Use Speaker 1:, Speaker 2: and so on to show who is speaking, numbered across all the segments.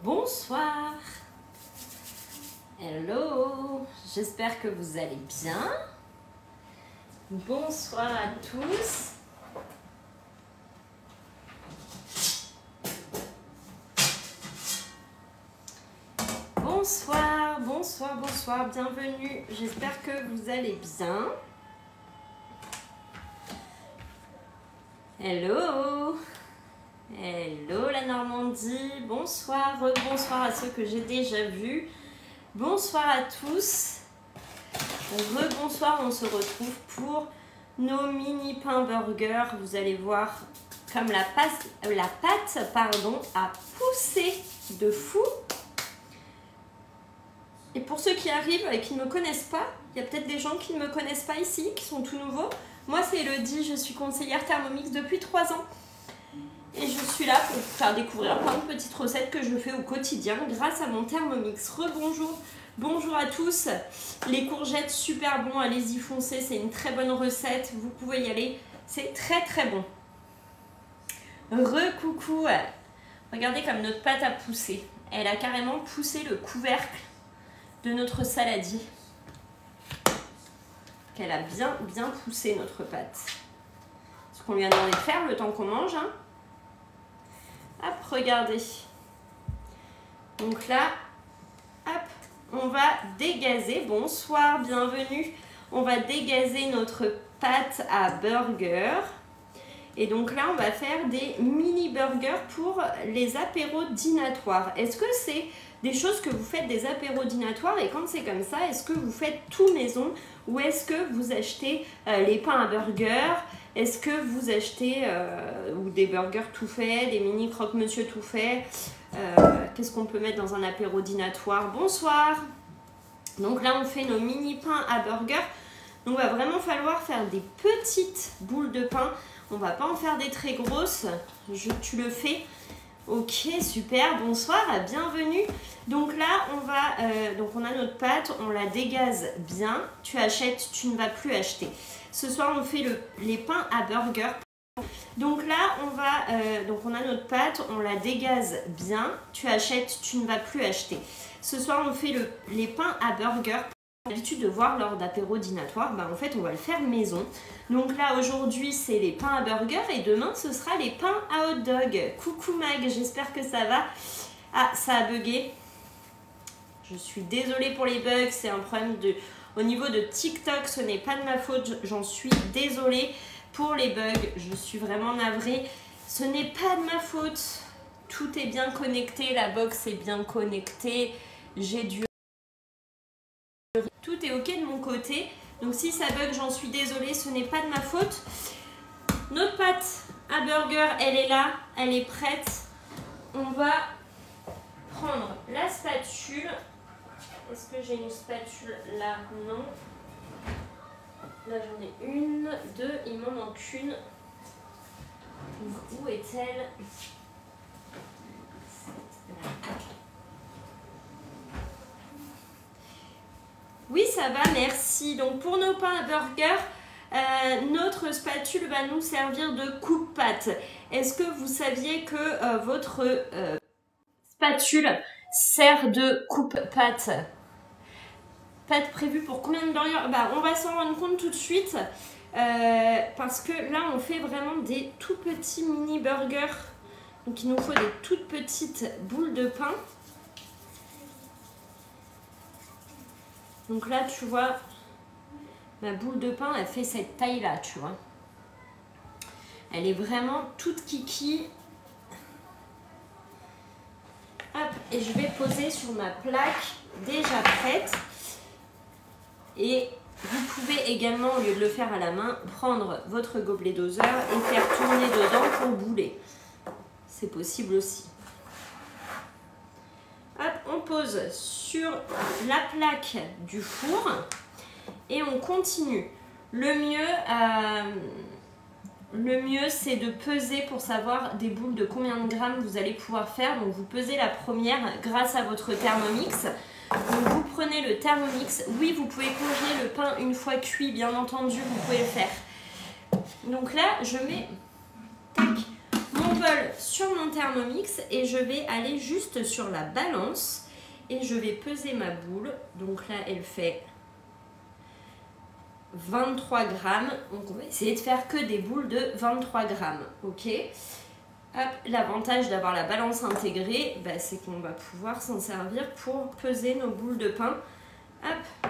Speaker 1: Bonsoir. Hello. J'espère que vous allez bien. Bonsoir à tous. Bonsoir, bonsoir, bonsoir. Bienvenue. J'espère que vous allez bien. Hello. Hello la Normandie, bonsoir, rebonsoir à ceux que j'ai déjà vus, bonsoir à tous, rebonsoir, on se retrouve pour nos mini pains burgers. Vous allez voir comme la pâte a poussé de fou. Et pour ceux qui arrivent et qui ne me connaissent pas, il y a peut-être des gens qui ne me connaissent pas ici, qui sont tout nouveaux. Moi c'est Elodie, je suis conseillère Thermomix depuis 3 ans. Et je suis là pour vous faire découvrir plein de petites recettes que je fais au quotidien grâce à mon Thermomix. Rebonjour, bonjour à tous. Les courgettes, super bon, allez-y foncez, c'est une très bonne recette. Vous pouvez y aller, c'est très très bon. Recoucou, regardez comme notre pâte a poussé. Elle a carrément poussé le couvercle de notre saladier. Elle a bien poussé notre pâte. Ce qu'on lui a demandé de faire le temps qu'on mange, hein. Hop, regardez. Donc là, hop, on va dégazer. Bonsoir, bienvenue. On va dégazer notre pâte à burger. Et donc là, on va faire des mini burgers pour les apéros dînatoires. Est-ce que c'est des choses que vous faites des apéros dînatoires? Et quand c'est comme ça, est-ce que vous faites tout maison? Ou est-ce que vous achetez les pains à burger? Est-ce que vous achetez ou des burgers tout faits, des mini croque-monsieur tout faits? Qu'est-ce qu'on peut mettre dans un apéro dînatoire? Bonsoir. Donc là, on fait nos mini pains à burger. Donc, il va vraiment falloir faire des petites boules de pain. On va pas en faire des très grosses. Tu le fais. Ok, super. Bonsoir, bienvenue. Donc là, on a notre pâte, on la dégaze bien. Tu achètes, tu ne vas plus acheter. Ce soir, on fait les pains à burger. Donc là, on a notre pâte, on la dégaze bien. Tu achètes, tu ne vas plus acheter. Ce soir, on fait les pains à burger. J'ai l'habitude de voir lors d'apéro dînatoire, en fait, on va le faire maison. Donc là, aujourd'hui, c'est les pains à burger et demain, ce sera les pains à hot dog. Coucou Mag, j'espère que ça va. Ah, ça a bugué. Je suis désolée pour les bugs, c'est un problème au niveau de TikTok, ce n'est pas de ma faute, j'en suis désolée pour les bugs, je suis vraiment navrée. Ce n'est pas de ma faute, tout est bien connecté, la box est bien connectée, j'ai dû... Tout est ok de mon côté, donc si ça bug, j'en suis désolée, ce n'est pas de ma faute. Notre pâte à burger, elle est là, elle est prête. On va prendre la spatule. Est-ce que j'ai une spatule là? Non. Là j'en ai une, deux, il m'en manque une. Où est-elle? Oui, ça va, merci. Donc pour nos pains à burger, notre spatule va nous servir de coupe-pâte. Est-ce que vous saviez que votre spatule sert de coupe-pâte? Pâte prévue pour combien de burgers? On va s'en rendre compte tout de suite parce que là on fait vraiment des tout petits mini burgers. Donc il nous faut des toutes petites boules de pain. Donc là tu vois, ma boule de pain elle fait cette taille là, tu vois. Elle est vraiment toute kiki. Hop, et je vais poser sur ma plaque déjà prête. Et vous pouvez également, au lieu de le faire à la main, prendre votre gobelet doseur et faire tourner dedans pour bouler. C'est possible aussi. Hop, on pose sur la plaque du four et on continue. Le mieux, c'est de peser pour savoir des boules de combien de grammes vous allez pouvoir faire. Donc vous pesez la première grâce à votre Thermomix. Donc vous prenez le Thermomix. Oui, vous pouvez congeler le pain une fois cuit, bien entendu, vous pouvez le faire. Donc là, je mets mon survole sur mon Thermomix et je vais aller juste sur la balance et je vais peser ma boule. Donc là, elle fait 23 grammes. Donc on va essayer de faire que des boules de 23 grammes. Ok. L'avantage d'avoir la balance intégrée, bah, c'est qu'on va pouvoir s'en servir pour peser nos boules de pain. Hop.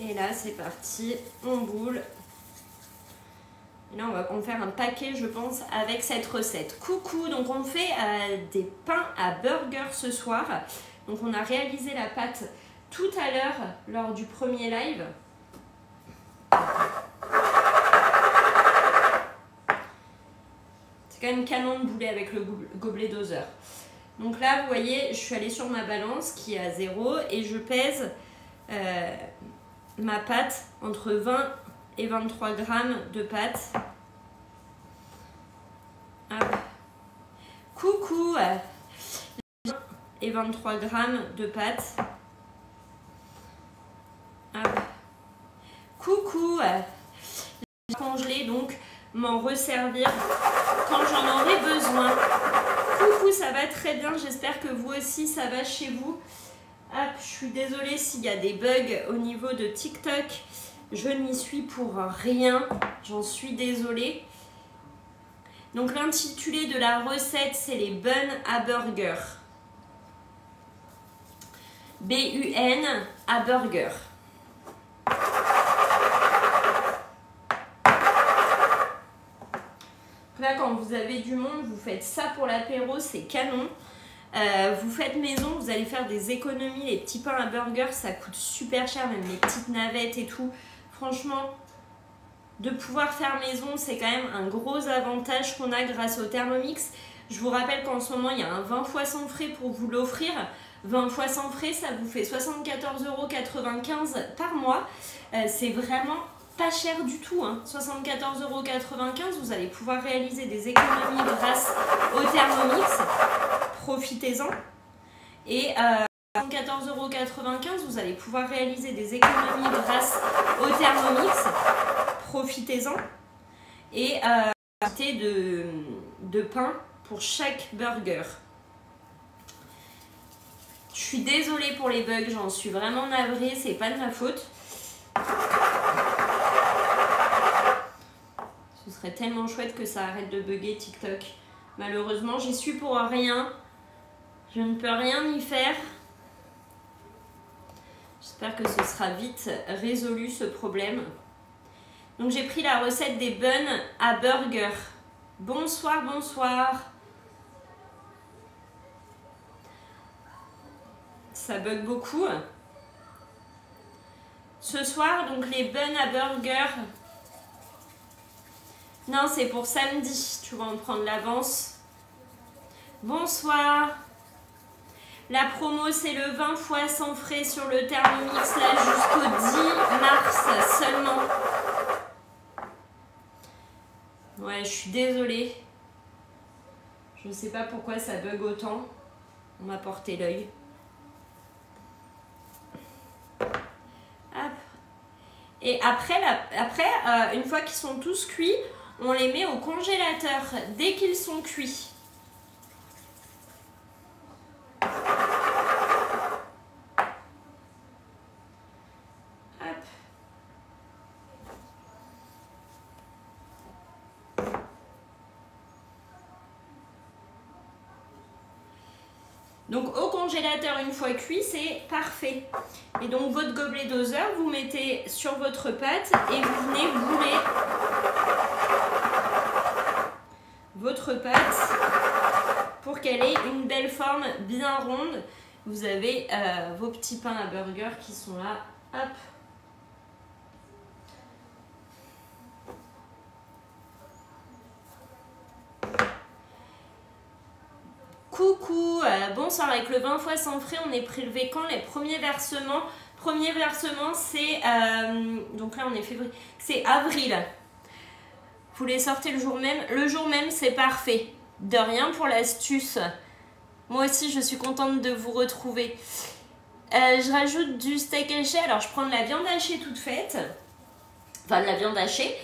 Speaker 1: Et là, c'est parti, on boule. Et là, on va en faire un paquet, je pense, avec cette recette. Coucou, donc on fait des pains à burger ce soir. Donc on a réalisé la pâte tout à l'heure lors du premier live. C'est quand même canon de bouler avec le gobelet doseur. Donc là, vous voyez, je suis allée sur ma balance qui est à 0 et je pèse ma pâte entre 20 et 23 grammes de pâte. Hop. Coucou, 20 et 23 grammes de pâte. Hop. Coucou, congeler donc m'en resservir quand j'en aurai besoin. Coucou, ça va très bien, j'espère que vous aussi ça va chez vous. Hop, je suis désolée s'il y a des bugs au niveau de TikTok, je n'y suis pour rien, j'en suis désolée. Donc l'intitulé de la recette c'est les buns à burger. B-U-N à burger. Là, quand vous avez du monde, vous faites ça pour l'apéro, c'est canon. Vous faites maison, vous allez faire des économies. Les petits pains à burger, ça coûte super cher, même les petites navettes et tout. Franchement, de pouvoir faire maison, c'est quand même un gros avantage qu'on a grâce au Thermomix. Je vous rappelle qu'en ce moment, il y a un 20 fois sans frais pour vous l'offrir. 20 fois sans frais, ça vous fait 74,95 € par mois. C'est vraiment pas cher du tout, hein. 74,95 €, vous allez pouvoir réaliser des économies grâce au Thermomix. Profitez-en. Et 74,95 €, vous allez pouvoir réaliser des économies grâce au Thermomix. Profitez-en. Et quantité de pain pour chaque burger. Je suis désolée pour les bugs, j'en suis vraiment navrée, c'est pas de ma faute. Ce serait tellement chouette que ça arrête de bugger TikTok. Malheureusement, j'y suis pour rien. Je ne peux rien y faire. J'espère que ce sera vite résolu ce problème. Donc j'ai pris la recette des buns à burger. Bonsoir, bonsoir. Ça bug beaucoup. Ce soir, donc les buns à burger. Non, c'est pour samedi. Tu vas en prendre l'avance. Bonsoir. La promo, c'est le 20 fois sans frais sur le Thermomix, là, jusqu'au 10 mars seulement. Ouais, je suis désolée. Je ne sais pas pourquoi ça bug autant. On m'a porté l'œil. Et après, une fois qu'ils sont tous cuits, on les met au congélateur dès qu'ils sont cuits. Donc au congélateur une fois cuit, c'est parfait. Et donc votre gobelet doseur, vous mettez sur votre pâte et vous venez bouler votre pâte pour qu'elle ait une belle forme bien ronde. Vous avez vos petits pains à burger qui sont là. Hop. Coucou, bonsoir. Avec le 20 fois sans frais, on est prélevé quand les premiers versements? Premier versement, c'est donc là on est février, c'est avril. Vous les sortez le jour même. Le jour même, c'est parfait. De rien pour l'astuce. Moi aussi, je suis contente de vous retrouver. Je rajoute du steak haché. Alors, je prends de la viande hachée toute faite. Enfin, de la viande hachée.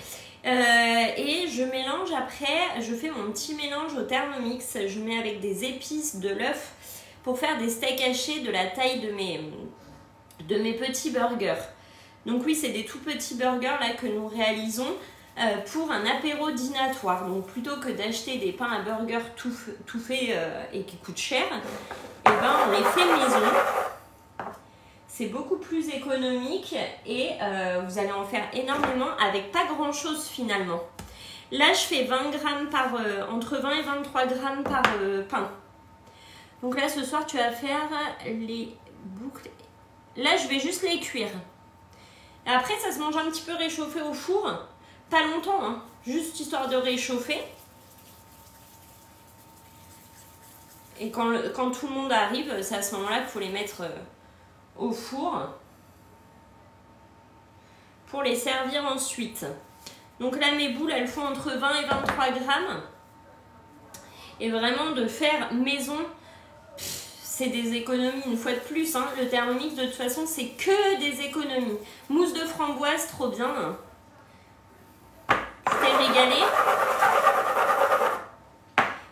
Speaker 1: Et je mélange après, je fais mon petit mélange au Thermomix. Je mets avec des épices, de l'œuf pour faire des steaks hachés de la taille de mes petits burgers. Donc oui, c'est des tout petits burgers là que nous réalisons pour un apéro dînatoire. Donc plutôt que d'acheter des pains à burger tout fait et qui coûtent cher, et ben on les fait maison. C'est beaucoup plus économique et vous allez en faire énormément avec pas grand chose finalement. Là je fais 20 grammes entre 20 et 23 grammes par pain. Donc là ce soir tu vas faire les boucles. Là je vais juste les cuire. Et après ça se mange un petit peu réchauffé au four. Pas longtemps, hein, juste histoire de réchauffer. Et quand tout le monde arrive, c'est à ce moment-là qu'il faut les mettre au four pour les servir ensuite. Donc là mes boules elles font entre 20 et 23 grammes. Et vraiment de faire maison, c'est des économies une fois de plus. Hein. Le Thermomix de toute façon c'est que des économies. Mousse de framboise, trop bien. Tu t'es régalé.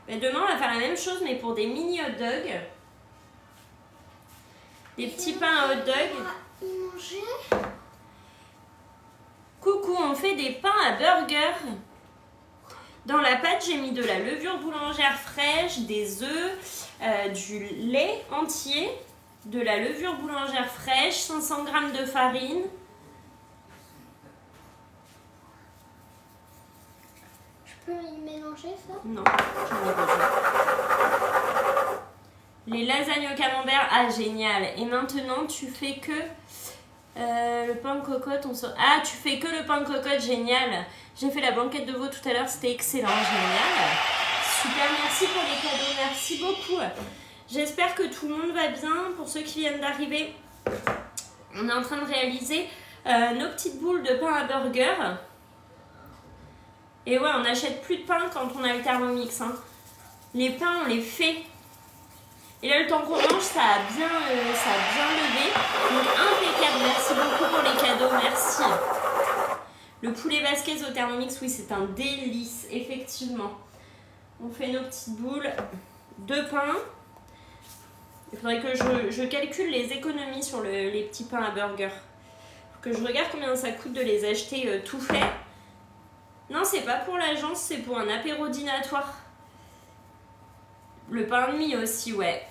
Speaker 1: Mais demain on va faire la même chose mais pour des mini hot dogs. Des petits pains à hot dog. Coucou, on fait des pains à burger. Dans la pâte, j'ai mis de la levure boulangère fraîche, des œufs, du lait entier, de la levure boulangère fraîche, 500 g de farine.
Speaker 2: Je peux y mélanger ça?
Speaker 1: Non, j'en ai besoin. Les lasagnes au camembert, ah génial. Et maintenant tu fais que le pain de cocotte. Ah, tu fais que le pain de cocotte, génial. J'ai fait la blanquette de veau tout à l'heure, c'était excellent, génial. Super, merci pour les cadeaux, merci beaucoup. J'espère que tout le monde va bien. Pour ceux qui viennent d'arriver, on est en train de réaliser nos petites boules de pain à burger. Et ouais, on n'achète plus de pain quand on a le Thermomix. Hein. Les pains, on les fait. Et là, le temps qu'on mange, ça a bien levé. Donc, impeccable. Merci beaucoup pour les cadeaux. Merci. Le poulet basquez au Thermomix, oui, c'est un délice, effectivement. On fait nos petites boules de pain. Il faudrait que je calcule les économies sur les petits pains à burger. Que je regarde combien ça coûte de les acheter tout fait. Non, c'est pas pour l'agence, c'est pour un apéro dînatoire. Le pain de mie aussi, ouais.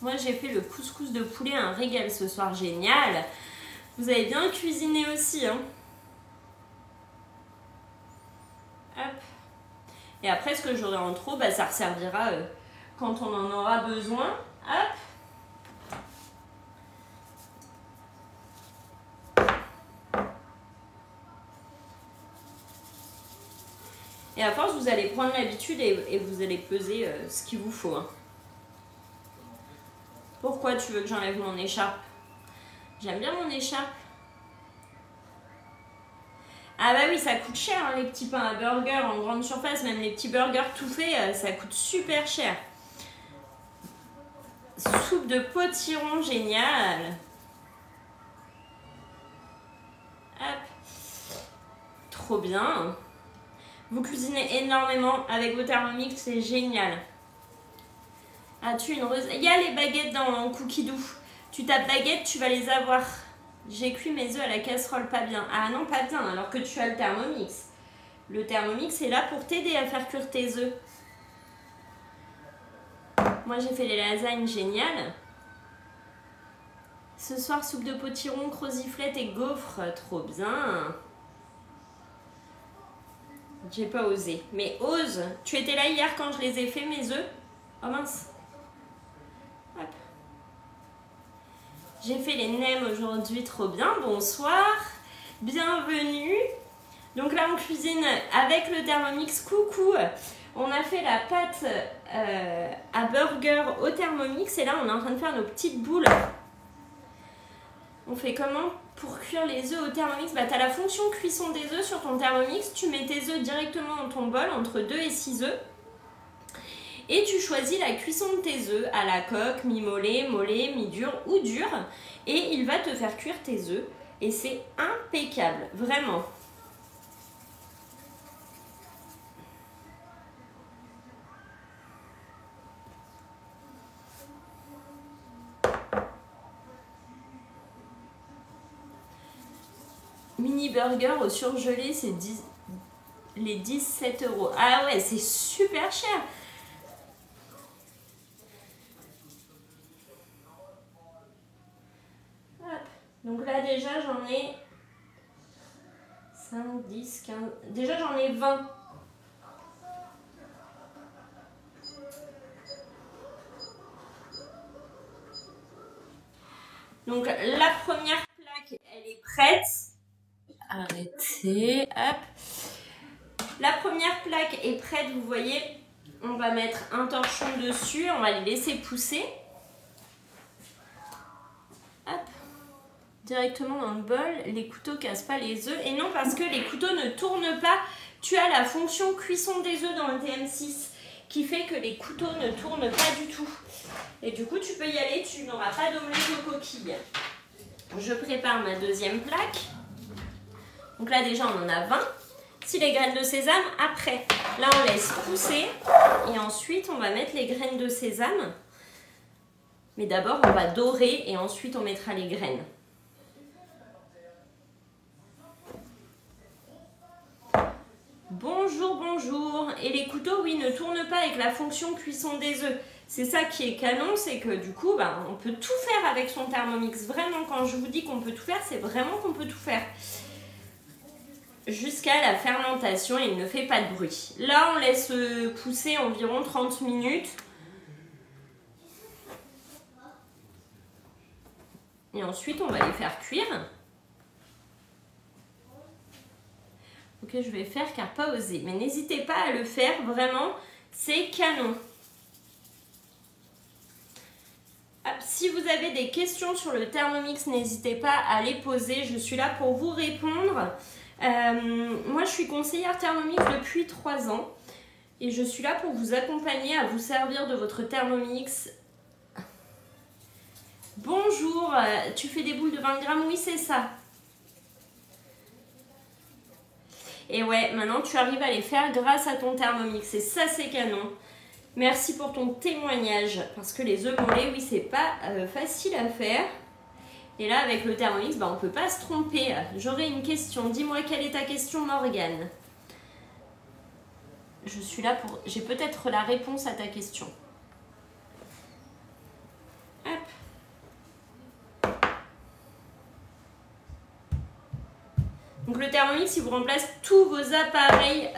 Speaker 1: Moi, j'ai fait le couscous de poulet, un régal ce soir, génial. Vous avez bien cuisiné aussi, hein. Hop. Et après, ce que j'aurai en trop, bah, ça resservira quand on en aura besoin. Hop. Et à force, vous allez prendre l'habitude et vous allez peser ce qu'il vous faut. Hein. Pourquoi tu veux que j'enlève mon écharpe? J'aime bien mon écharpe. Ah bah oui, ça coûte cher, hein, les petits pains à burger en grande surface. Même les petits burgers tout faits, ça coûte super cher. Soupe de potiron, génial. Hop. Trop bien. Vous cuisinez énormément avec vos Thermomix, c'est génial. As-tu une rose? Il y a les baguettes dans Cookie Doux. Tu tapes baguette, tu vas les avoir. J'ai cuit mes œufs à la casserole, pas bien. Ah non, pas bien, alors que tu as le Thermomix. Le Thermomix est là pour t'aider à faire cuire tes œufs. Moi, j'ai fait les lasagnes, génial. Ce soir, soupe de potiron, croziflette et gaufres, trop bien. J'ai pas osé. Mais ose. Tu étais là hier quand je les ai fait, mes œufs? Oh mince. Hop. J'ai fait les nems aujourd'hui, trop bien. Bonsoir. Bienvenue. Donc là, on cuisine avec le Thermomix. Coucou. On a fait la pâte à burger au Thermomix. Et là, on est en train de faire nos petites boules. On fait comment pour cuire les œufs au Thermomix? Bah, tu as la fonction cuisson des œufs sur ton Thermomix. Tu mets tes œufs directement dans ton bol, entre 2 et 6 œufs. Et tu choisis la cuisson de tes œufs à la coque, mi-mollet, mollet, mi-dur ou dur. Et il va te faire cuire tes œufs. Et c'est impeccable, vraiment. mini burger au surgelé, c'est les 17 €. Ah ouais, c'est super cher. Hop. Donc là, déjà, j'en ai 5, 10, 15... Déjà, j'en ai 20. Donc, la première plaque, elle est prête. Arrêtez, hop. La première plaque est prête, vous voyez. On va mettre un torchon dessus, on va les laisser pousser. Hop. Directement dans le bol, les couteaux cassent pas les œufs. Et non, parce que les couteaux ne tournent pas. Tu as la fonction cuisson des œufs dans le TM6 qui fait que les couteaux ne tournent pas du tout. Et du coup, tu peux y aller, tu n'auras pas d'omelette aux coquilles. Je prépare ma deuxième plaque. Donc là, déjà, on en a 20. Si les graines de sésame, après. Là, on laisse pousser. Et ensuite, on va mettre les graines de sésame. Mais d'abord, on va dorer et ensuite, on mettra les graines. Bonjour, bonjour. Et les couteaux, oui, ne tournent pas avec la fonction cuisson des œufs. C'est ça qui est canon, c'est que du coup, on peut tout faire avec son Thermomix. Vraiment, quand je vous dis qu'on peut tout faire, c'est vraiment qu'on peut tout faire. Jusqu'à la fermentation, il ne fait pas de bruit. Là, on laisse pousser environ 30 minutes. Et ensuite, on va les faire cuire. Ok, je vais faire car pas osé. Mais n'hésitez pas à le faire, vraiment, c'est canon. Si vous avez des questions sur le Thermomix, n'hésitez pas à les poser. Je suis là pour vous répondre. Moi, je suis conseillère Thermomix depuis 3 ans. Et je suis là pour vous accompagner à vous servir de votre Thermomix. Bonjour, tu fais des boules de 20 grammes? Oui, c'est ça. Et ouais, maintenant tu arrives à les faire grâce à ton Thermomix. Et ça, c'est canon. Merci pour ton témoignage. Parce que les œufs mollets, oui, c'est pas facile à faire. Et là, avec le Thermomix, on ne peut pas se tromper. J'aurais une question. Dis-moi, quelle est ta question, Morgane? Je suis là pour... J'ai peut-être la réponse à ta question. Hop. Donc le Thermomix, il vous remplace tous vos appareils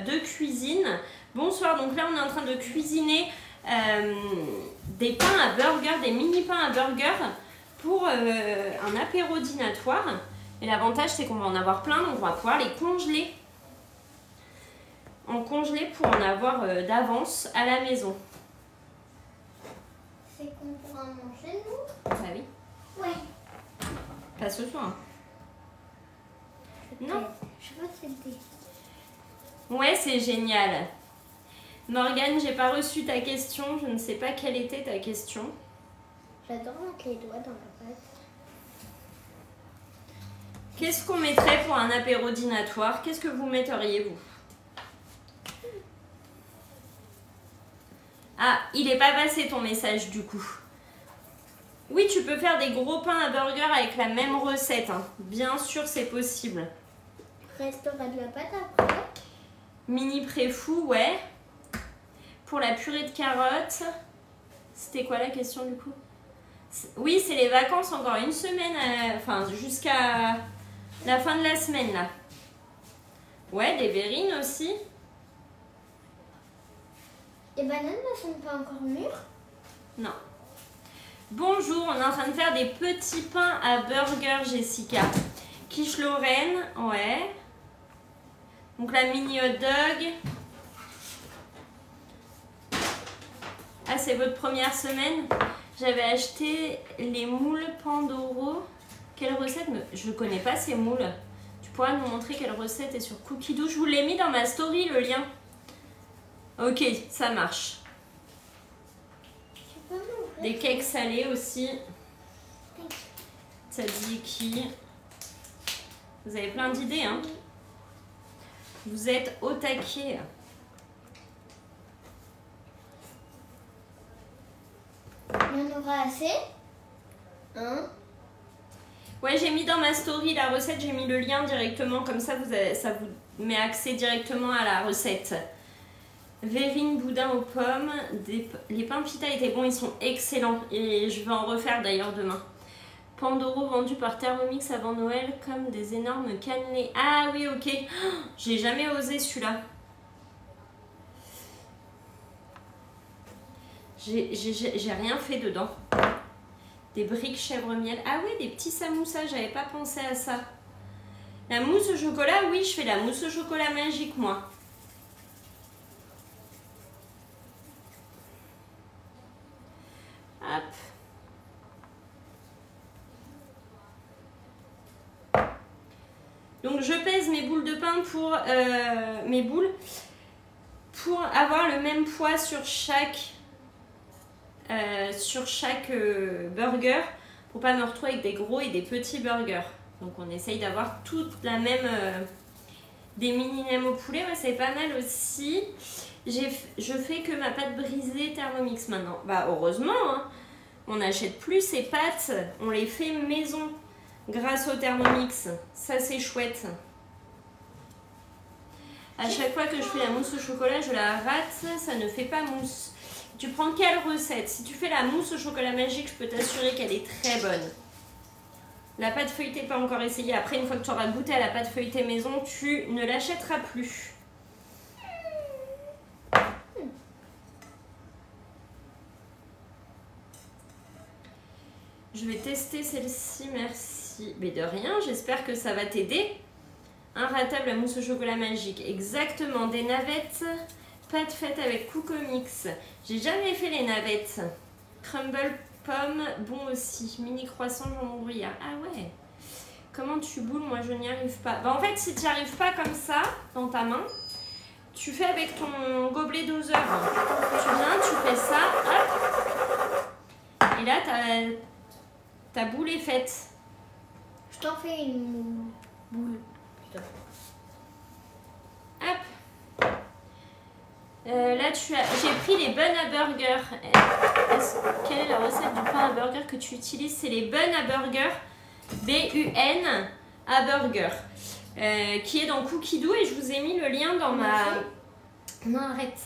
Speaker 1: de cuisine. Bonsoir, donc là on est en train de cuisiner des pains à burger, des mini pains à burger pour un apéro dînatoire. Et l'avantage c'est qu'on va en avoir plein, donc on va pouvoir les congeler. En congeler pour en avoir d'avance à la maison.
Speaker 2: C'est qu'on pourra manger, nous?
Speaker 1: Bah oui.
Speaker 2: Ouais.
Speaker 1: Pas ce soir. Non.
Speaker 2: Je vois que c'était...
Speaker 1: Ouais, c'est génial. Morgane, j'ai pas reçu ta question. Je ne sais pas quelle était ta question.
Speaker 2: J'adore mettre les doigts dans la pâte.
Speaker 1: Qu'est-ce qu'on mettrait pour un apéro dînatoire? Qu'est-ce que vous metteriez, vous? Ah, il n'est pas passé ton message, du coup. Oui, tu peux faire des gros pains à burger avec la même recette. Hein. Bien sûr, c'est possible.
Speaker 2: Restera de la pâte après.
Speaker 1: Mini préfou, ouais. Pour la purée de carottes. C'était quoi la question du coup? Oui, c'est les vacances, encore une semaine, enfin jusqu'à la fin de la semaine là. Ouais, des verrines aussi.
Speaker 2: Les bananes ne sont pas encore mûres?
Speaker 1: Non. Bonjour, on est en train de faire des petits pains à burger, Jessica. Quiche Lorraine, ouais. Donc la mini hot dog. Ah, c'est votre première semaine? J'avais acheté les moules Pandoro. Quelle recette? Je ne connais pas ces moules. Tu pourras nous montrer quelle recette est sur Cookie Dough? Je vous l'ai mis dans ma story, le lien. Ok, ça marche. Des cakes salés aussi. Tzatziki. Vous avez plein d'idées, hein? Vous êtes au taquet.
Speaker 2: Il y en aura assez? Hein?
Speaker 1: Ouais, j'ai mis dans ma story la recette, j'ai mis le lien directement, comme ça ça vous met accès directement à la recette. Verrine boudin aux pommes, les pains pita étaient bons, ils sont excellents et je vais en refaire d'ailleurs demain. Pandoro vendu par Thermomix avant Noël comme des énormes cannelés. Ah oui, ok, j'ai jamais osé celui-là. J'ai rien fait dedans. Des briques chèvre miel. Ah oui, des petits samoussas, j'avais pas pensé à ça. La mousse au chocolat, oui, je fais la mousse au chocolat magique, moi. Hop. Donc je pèse mes boules de pain pour avoir le même poids sur chaque burger, pour pas me retrouver avec des gros et des petits burgers. Donc on essaye d'avoir toute la même des mini nems au poulet. Ouais, c'est pas mal aussi. Je fais que ma pâte brisée Thermomix maintenant. Bah heureusement, hein. On n'achète plus ces pâtes, on les fait maison grâce au Thermomix. Ça c'est chouette. À chaque fois que je fais la mousse au chocolat, je la rate, ça ne fait pas mousse. Tu prends quelle recette? Si tu fais la mousse au chocolat magique, je peux t'assurer qu'elle est très bonne. La pâte feuilletée, pas encore essayée. Après, une fois que tu auras goûté à la pâte feuilletée maison, tu ne l'achèteras plus. Je vais tester celle-ci, merci. Mais de rien, j'espère que ça va t'aider. Un ratable à mousse au chocolat magique. Exactement, des navettes, pâte faite avec Coucomix. J'ai jamais fait les navettes. Crumble pomme, bon aussi. Mini croissant jambon brouillard. Ah ouais. Comment tu boules? Moi, je n'y arrive pas. Bah, en fait, si tu n'y arrives pas comme ça, dans ta main, tu fais avec ton gobelet doseur. Tu viens, tu fais ça, hop. Et là, ta boule est faite.
Speaker 2: Je t'en fais une boule.
Speaker 1: Hop. Là, j'ai pris les buns à burger. Quelle est la recette du pain à burger que tu utilises? C'est les buns à burger. B-U-N à burger. Qui est dans Cookie Dough. Et je vous ai mis le lien dans ma... Non, arrête.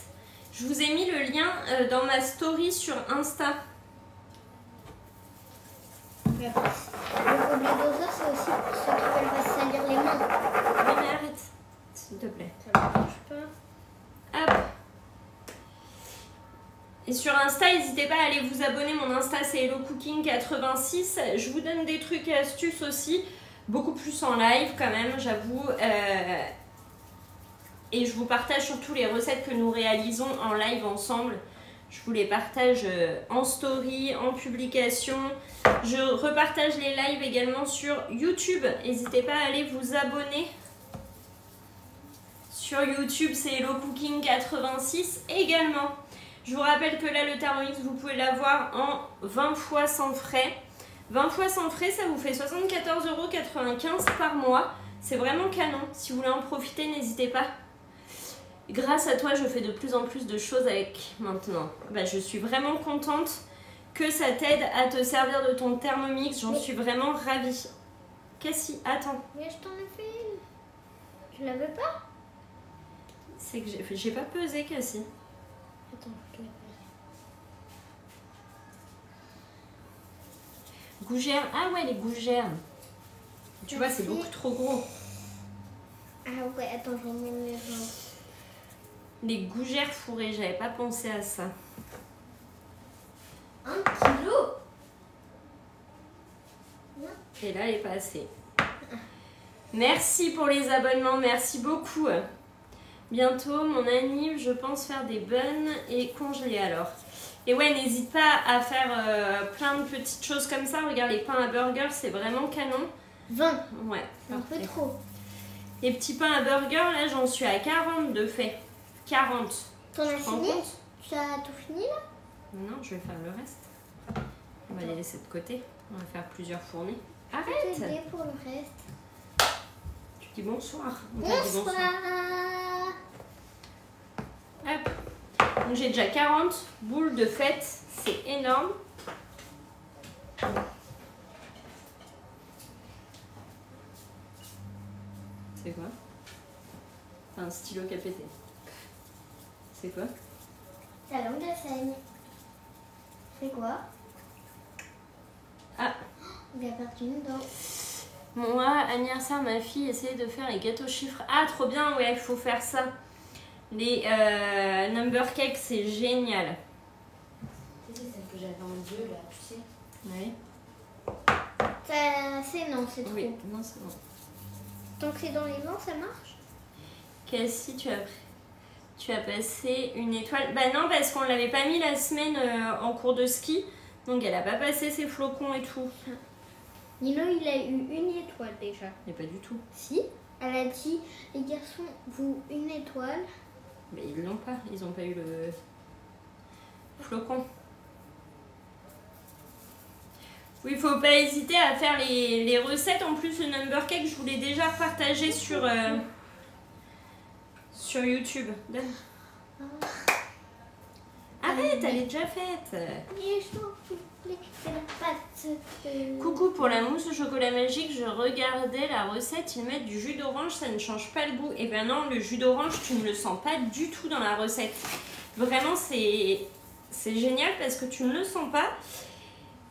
Speaker 1: Je vous ai mis le lien dans ma story sur Insta.
Speaker 2: Le gobelet doseur, c'est aussi pour ceux qui veulent pas se salir les mains.
Speaker 1: Oui, mais arrête, s'il te plaît.
Speaker 2: Ça ne marche pas.
Speaker 1: Hop. Et sur Insta, n'hésitez pas à aller vous abonner. Mon Insta, c'est Hello Cooking 86. Je vous donne des trucs et astuces aussi. Beaucoup plus en live quand même, j'avoue. Et je vous partage surtout les recettes que nous réalisons en live ensemble. Je vous les partage en story, en publication. Je repartage les lives également sur YouTube. N'hésitez pas à aller vous abonner. Sur YouTube, c'est Hello Cooking 86 également. Je vous rappelle que là, le Thermomix, vous pouvez l'avoir en 20 fois sans frais. 20 fois sans frais, ça vous fait 74,95 € par mois. C'est vraiment canon. Si vous voulez en profiter, n'hésitez pas. Grâce à toi, je fais de plus en plus de choses avec maintenant. Bah, je suis vraiment contente que ça t'aide à te servir de ton Thermomix. J'en suis vraiment ravie. Cassie, attends.
Speaker 2: Mais je t'en ai fait une. Tu l'avais pas?
Speaker 1: C'est que j'ai pas pesé, Cassie.
Speaker 2: Attends, je l'ai pas.
Speaker 1: Gougères. Ah ouais, les gougères. Tu vois, c'est beaucoup trop gros.
Speaker 2: Ah ouais, attends, j'en mets mes mains.
Speaker 1: Les gougères fourrées, j'avais pas pensé à ça.
Speaker 2: 1 kilo.
Speaker 1: Et là, elle est pas assez. Merci pour les abonnements, merci beaucoup. Bientôt, mon anniv, je pense faire des buns et congeler alors. Et ouais, n'hésite pas à faire plein de petites choses comme ça. Regarde, les pains à burger, c'est vraiment canon.
Speaker 2: 20.
Speaker 1: Ouais,
Speaker 2: Un peu
Speaker 1: parfait.
Speaker 2: trop.
Speaker 1: Les petits pains à burger, là, j'en suis à 40 de fait. 40.
Speaker 2: T'en as
Speaker 1: Tu te rends
Speaker 2: fini?
Speaker 1: compte?
Speaker 2: Tu as tout fini là?
Speaker 1: Non, je vais faire le reste. On va les laisser de côté. On va faire plusieurs fournées.
Speaker 2: Je vais
Speaker 1: Arrête!
Speaker 2: t'aider pour le reste.
Speaker 1: Tu dis bonsoir. On t'a dit
Speaker 2: Bonsoir.
Speaker 1: Hop. Donc j'ai déjà 40 boules de fête. C'est énorme. C'est quoi? Un stylo qui a pété. C'est quoi?
Speaker 2: Ta langue elle saigne. C'est quoi?
Speaker 1: Ah!
Speaker 2: Il a perdu une dent.
Speaker 1: Moi, anniversaire, ma fille essaie de faire les gâteaux chiffres. Ah, trop bien, ouais, il faut faire ça. Les number cakes, c'est génial.
Speaker 3: C'est celle que j'avais en bleu là, tu sais.
Speaker 1: Oui.
Speaker 2: C'est non, c'est trop.
Speaker 1: Oui, non, c'est bon.
Speaker 2: Tant que c'est dans les vents, ça marche?
Speaker 1: Cassie, tu as passé une étoile. Bah non, parce qu'on l'avait pas mis la semaine en cours de ski. Donc elle a pas passé ses flocons et tout.
Speaker 2: Nino, il a eu une étoile déjà.
Speaker 1: Mais pas du tout.
Speaker 2: Si, elle a dit, les garçons, vous, une étoile.
Speaker 1: Mais ils l'ont pas. Ils ont pas eu le flocon. Oui, il faut pas hésiter à faire les recettes. En plus, le number cake, je vous l'ai déjà partagé sur YouTube. Donne. Arrête, elle est déjà faite.
Speaker 2: Et je t'en prie, c'est la pâte.
Speaker 1: Coucou, pour la mousse au chocolat magique, je regardais la recette, ils mettent du jus d'orange, ça ne change pas le goût. Et ben non, le jus d'orange, tu ne le sens pas du tout dans la recette. Vraiment, c'est génial parce que tu ne le sens pas.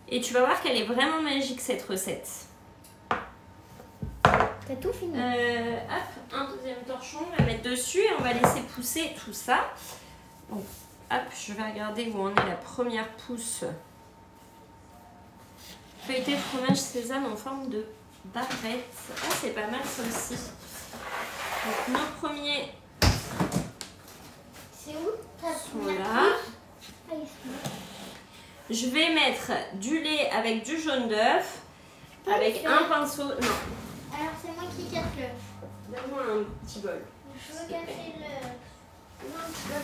Speaker 1: Et tu vas voir qu'elle est vraiment magique cette recette.
Speaker 2: T'as tout fini?
Speaker 1: Hop, un deuxième torchon, on va mettre dessus et on va laisser pousser tout ça. Donc, hop, je vais regarder où en est la première pousse. Feuilleté fromage sésame en forme de barrette. Ah, c'est pas mal ça aussi. Donc, nos premiers
Speaker 2: C'est où?
Speaker 1: sont là. Je vais mettre du lait avec du jaune d'œuf, avec un pinceau. Non,
Speaker 2: Alors c'est moi qui casse l'œuf.
Speaker 1: donne-moi un petit bol.
Speaker 2: Je veux casser le... Non, je veux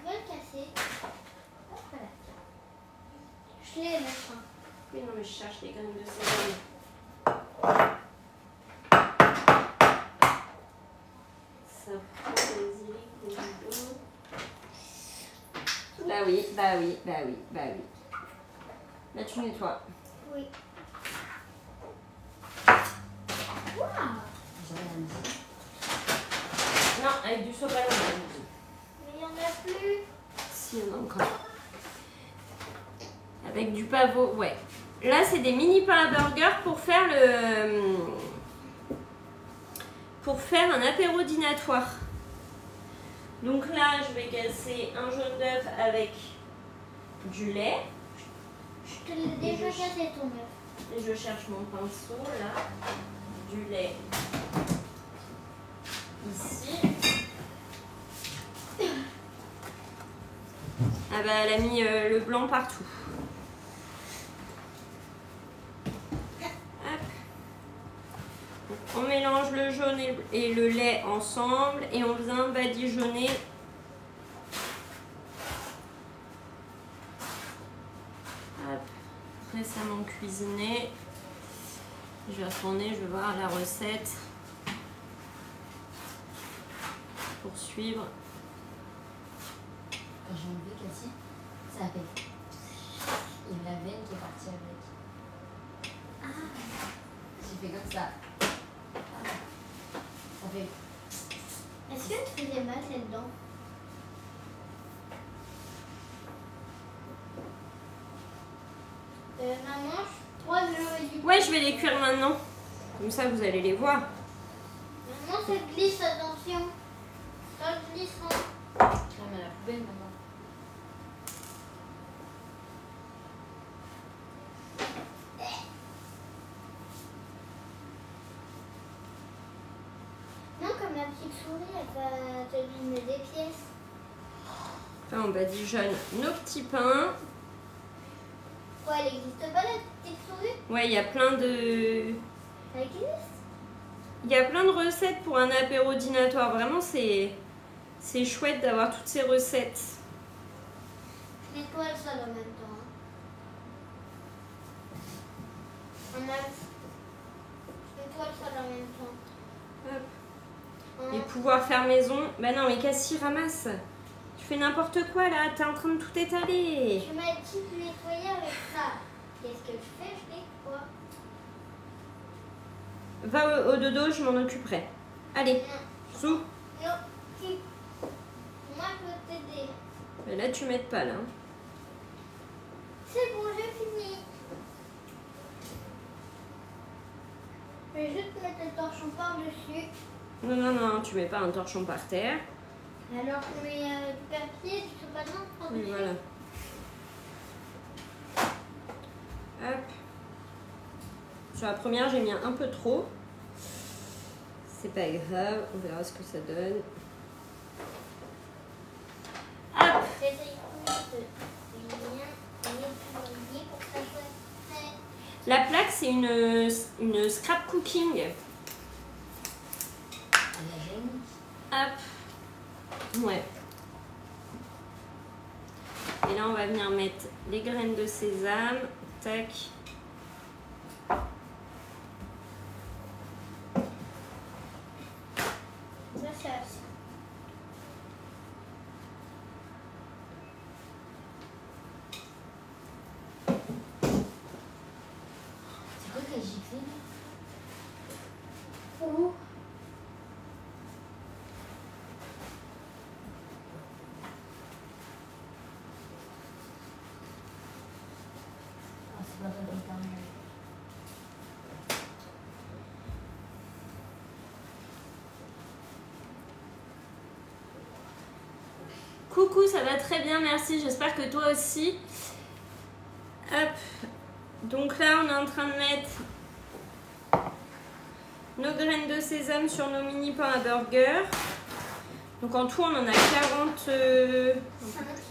Speaker 2: le casser. Hop, voilà. Je l'ai la fin.
Speaker 1: Oui, non, mais je cherche les graines de sésame. Ça prend des hélicos. Bah oui, bah oui, bah oui, bah oui. Là, tu nettoies.
Speaker 2: Oui. Waouh!
Speaker 3: J'ai rien dit.
Speaker 1: Non, avec du sopalin.
Speaker 2: Mais il n'y en a plus.
Speaker 1: Si, il y en a encore. Avec du pavot, ouais. Là, c'est des mini pains à burger pour faire un apéro dînatoire. Donc là, je vais casser un jaune d'œuf avec du lait.
Speaker 2: Je te l'ai déjà cassé ton œuf.
Speaker 1: Et je cherche mon pinceau, là. Du lait. Ici. Ah bah, elle a mis le blanc partout. Hop. Donc, on mélange le jaune et le lait ensemble et on vient badigeonner. Hop. Récemment cuisiné. Je vais retourner, je vais voir la recette. Pour suivre.
Speaker 3: Quand j'ai enlevé Cassie, ça a fait. Il y a la veine qui est partie avec. Ah! J'ai fait comme ça. Ça fait.
Speaker 2: Est-ce que tu faisais mal cette dent? Maman, je crois que j'aurais dû...
Speaker 1: Ouais, je vais les cuire maintenant. Comme ça, vous allez les voir.
Speaker 2: Maman, ça glisse, attention. Ça glisse. Hein.
Speaker 3: Je la mets à la poubelle maintenant.
Speaker 2: Non, comme la petite souris, elle va te donner des pièces.
Speaker 1: Enfin, on badigeonne nos petits pains.
Speaker 2: Quoi, elle n'existe pas la petite souris?
Speaker 1: Ouais, il y a plein de...
Speaker 2: Elle existe?
Speaker 1: Il y a plein de recettes pour un apéro dînatoire. Vraiment, c'est chouette d'avoir toutes ces recettes.
Speaker 2: Je nettoie le sol en même temps. Hein. Je nettoie le sol en même temps.
Speaker 1: Hop.
Speaker 2: Hein.
Speaker 1: Et pouvoir faire maison. Bah non, mais Cassie, ramasse. Tu fais n'importe quoi là, t'es en train de tout étaler.
Speaker 2: Tu m'as dit de nettoyer avec ça. Qu'est-ce que je fais? Je nettoie.
Speaker 1: Va au dodo, je m'en occuperai. Allez, Sou.
Speaker 2: Non, si. Moi, je veux t'aider.
Speaker 1: Mais là, tu m'aides pas, là.
Speaker 2: C'est bon, j'ai fini. Je vais juste mettre le torchon par-dessus.
Speaker 1: Non, non, non, tu mets pas un torchon par terre.
Speaker 2: Alors, je mets du papier, du sopalin par-dessus.
Speaker 1: Oui, voilà. Hop. Sur la première, j'ai mis un peu trop. C'est pas grave, on verra ce que ça donne. Hop.
Speaker 2: J'essaye de bien nettoyer pour que ça soit prêt.
Speaker 1: La plaque, c'est une scrap cooking. Hop. Ouais. Et là, on va venir mettre les graines de sésame. Tac.
Speaker 2: Ça, c'est assez.
Speaker 3: C'est quoi que j'ai giclé là?
Speaker 2: Où?
Speaker 3: Ah, c'est pas dans le carnet.
Speaker 1: Coucou, ça va très bien, merci. J'espère que toi aussi. Hop. Donc là, on est en train de mettre nos graines de sésame sur nos mini pains à burger. Donc en tout, on en a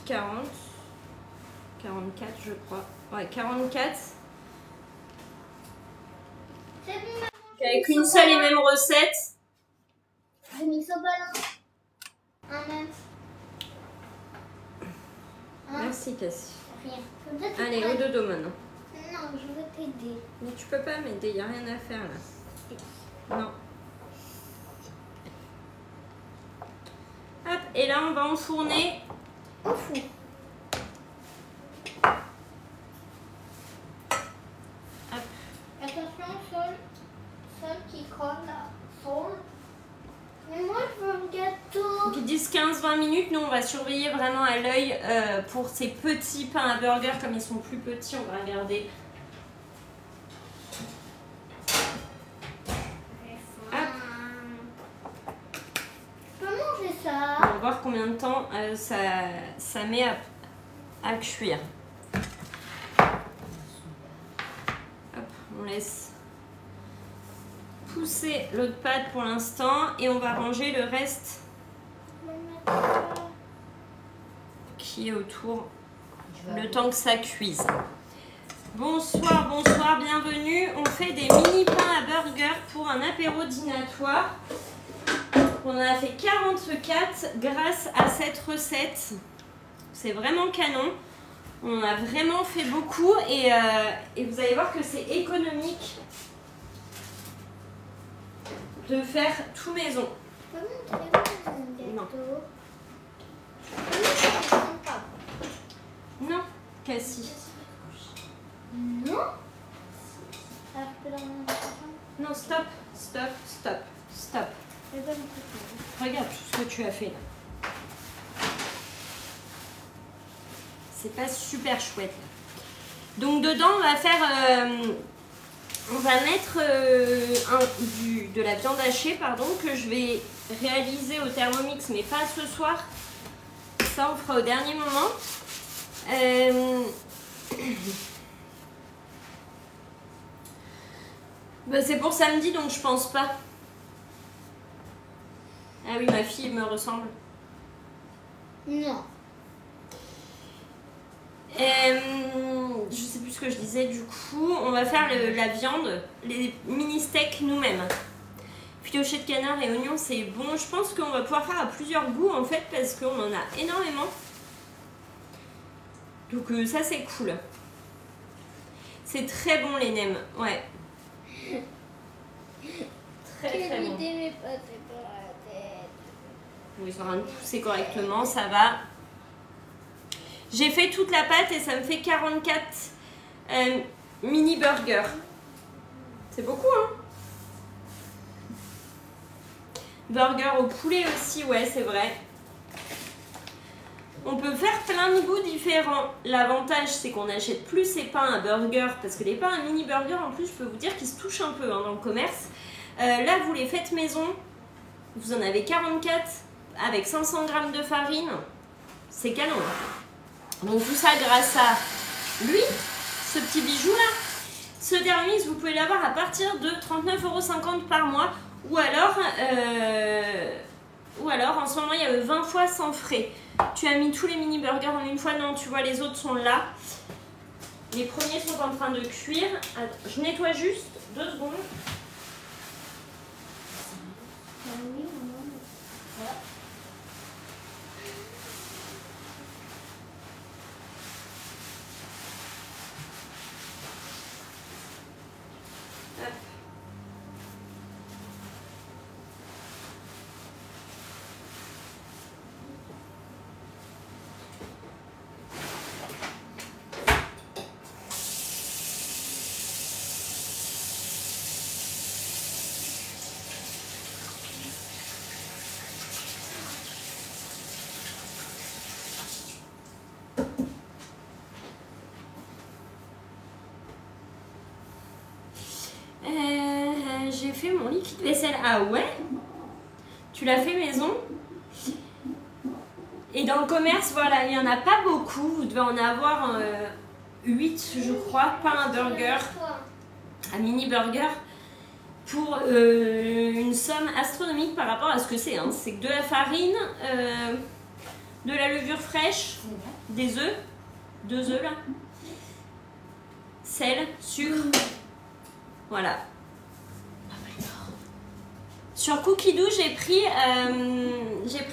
Speaker 1: 44, je crois. Ouais, 44.
Speaker 2: C'est bon, maman.
Speaker 1: Avec une seule et même recette.
Speaker 2: J'ai mis sopalin. Un même.
Speaker 1: Merci, Cassie.
Speaker 2: Rien. Peut-être
Speaker 1: Allez,
Speaker 2: que-
Speaker 1: au dodo maintenant.
Speaker 2: Non, je veux t'aider.
Speaker 1: Mais tu peux pas m'aider, il n'y a rien à faire là. Non. Hop, et là on va enfourner.
Speaker 2: Au fond.
Speaker 1: Hop.
Speaker 2: Attention, sol qui colle là. Sol. Mais moi, je veux un gâteau.
Speaker 1: Donc 10, 15, 20 minutes, nous on va surveiller vraiment à l'œil pour ces petits pains à burger. Comme ils sont plus petits, on va regarder.
Speaker 2: Je peux manger ça.
Speaker 1: On va voir combien de temps ça met à cuire. Hop, on laisse pousser l'autre pâte pour l'instant et on va ranger le reste
Speaker 2: Je vais mettre ça.
Speaker 1: qui est autour le temps que ça cuise. Bonsoir, bonsoir, bienvenue. On fait des mini pains à burger pour un apéro dînatoire. On en a fait 44 grâce à cette recette. C'est vraiment canon. On en a vraiment fait beaucoup et vous allez voir que c'est économique de faire tout maison.
Speaker 2: Je peux montrer mon gâteau.
Speaker 1: Non, Cassie.
Speaker 2: Non. Alors, je peux leur montrer ça.
Speaker 1: Non, stop, stop, stop, stop.
Speaker 2: Je vais pas montrer
Speaker 1: Regarde tout ce que tu as fait là. C'est pas super chouette. Donc dedans, on va faire... on va mettre de la viande hachée, pardon, que je vais réaliser au Thermomix, mais pas ce soir. Ça, on fera au dernier moment. Bah, c'est pour samedi, donc je pense pas. Ah oui, ma fille me ressemble.
Speaker 2: Non.
Speaker 1: Je sais plus ce que je disais du coup. On va faire la viande, les mini steaks nous-mêmes. Filet de canard et oignons, c'est bon. Je pense qu'on va pouvoir faire à plusieurs goûts en fait parce qu'on en a énormément. Donc ça c'est cool. C'est très bon les nems, ouais. Très très
Speaker 2: Quelle
Speaker 1: bon.
Speaker 2: idée, mais pas dans la tête.
Speaker 1: Ils sont en train de pousser correctement, ça va. J'ai fait toute la pâte et ça me fait 44 mini burgers. C'est beaucoup, hein? Burger au poulet aussi, ouais, c'est vrai. On peut faire plein de goûts différents. L'avantage, c'est qu'on achète plus ces pains à burger, parce que les pains à mini burger, en plus, je peux vous dire qu'ils se touchent un peu hein, dans le commerce. Là, vous les faites maison. Vous en avez 44 avec 500 g de farine. C'est canon. Donc tout ça grâce à lui, ce petit bijou-là. Ce Thermomix, vous pouvez l'avoir à partir de 39,50 € par mois. Ou alors, en ce moment, il y a 20 fois sans frais. Tu as mis tous les mini burgers en une fois? Non, tu vois, les autres sont là. Les premiers sont en train de cuire. Attends, je nettoie juste 2 secondes. J'ai fait mon liquide vaisselle. Ah ouais? Tu l'as fait maison? Et dans le commerce, voilà, il n'y en a pas beaucoup. Vous devez en avoir 8, je crois, pas un burger, un mini burger, pour une somme astronomique par rapport à ce que c'est. Hein. C'est que de la farine, de la levure fraîche, des œufs, 2 œufs là, sel, sucre, voilà. Sur Cookidoo, j'ai pris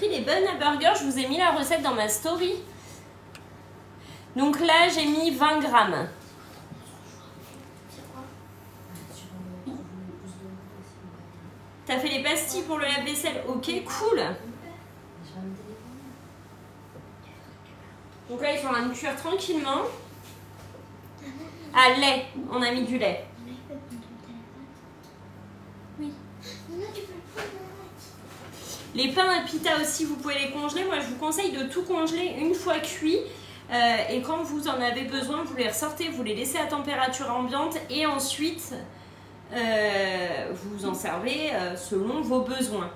Speaker 1: les buns à burger. Je vous ai mis la recette dans ma story. Donc là, j'ai mis 20 grammes. T'as fait les pastilles pour le lave-vaisselle? Ok, cool. Donc là, ils sont en train de cuire tranquillement. Ah, lait. On a mis du lait. Oui. Les pains à pita aussi, vous pouvez les congeler. Moi, je vous conseille de tout congeler une fois cuit. Et quand vous en avez besoin, vous les ressortez, vous les laissez à température ambiante. Et ensuite, vous en servez selon vos besoins.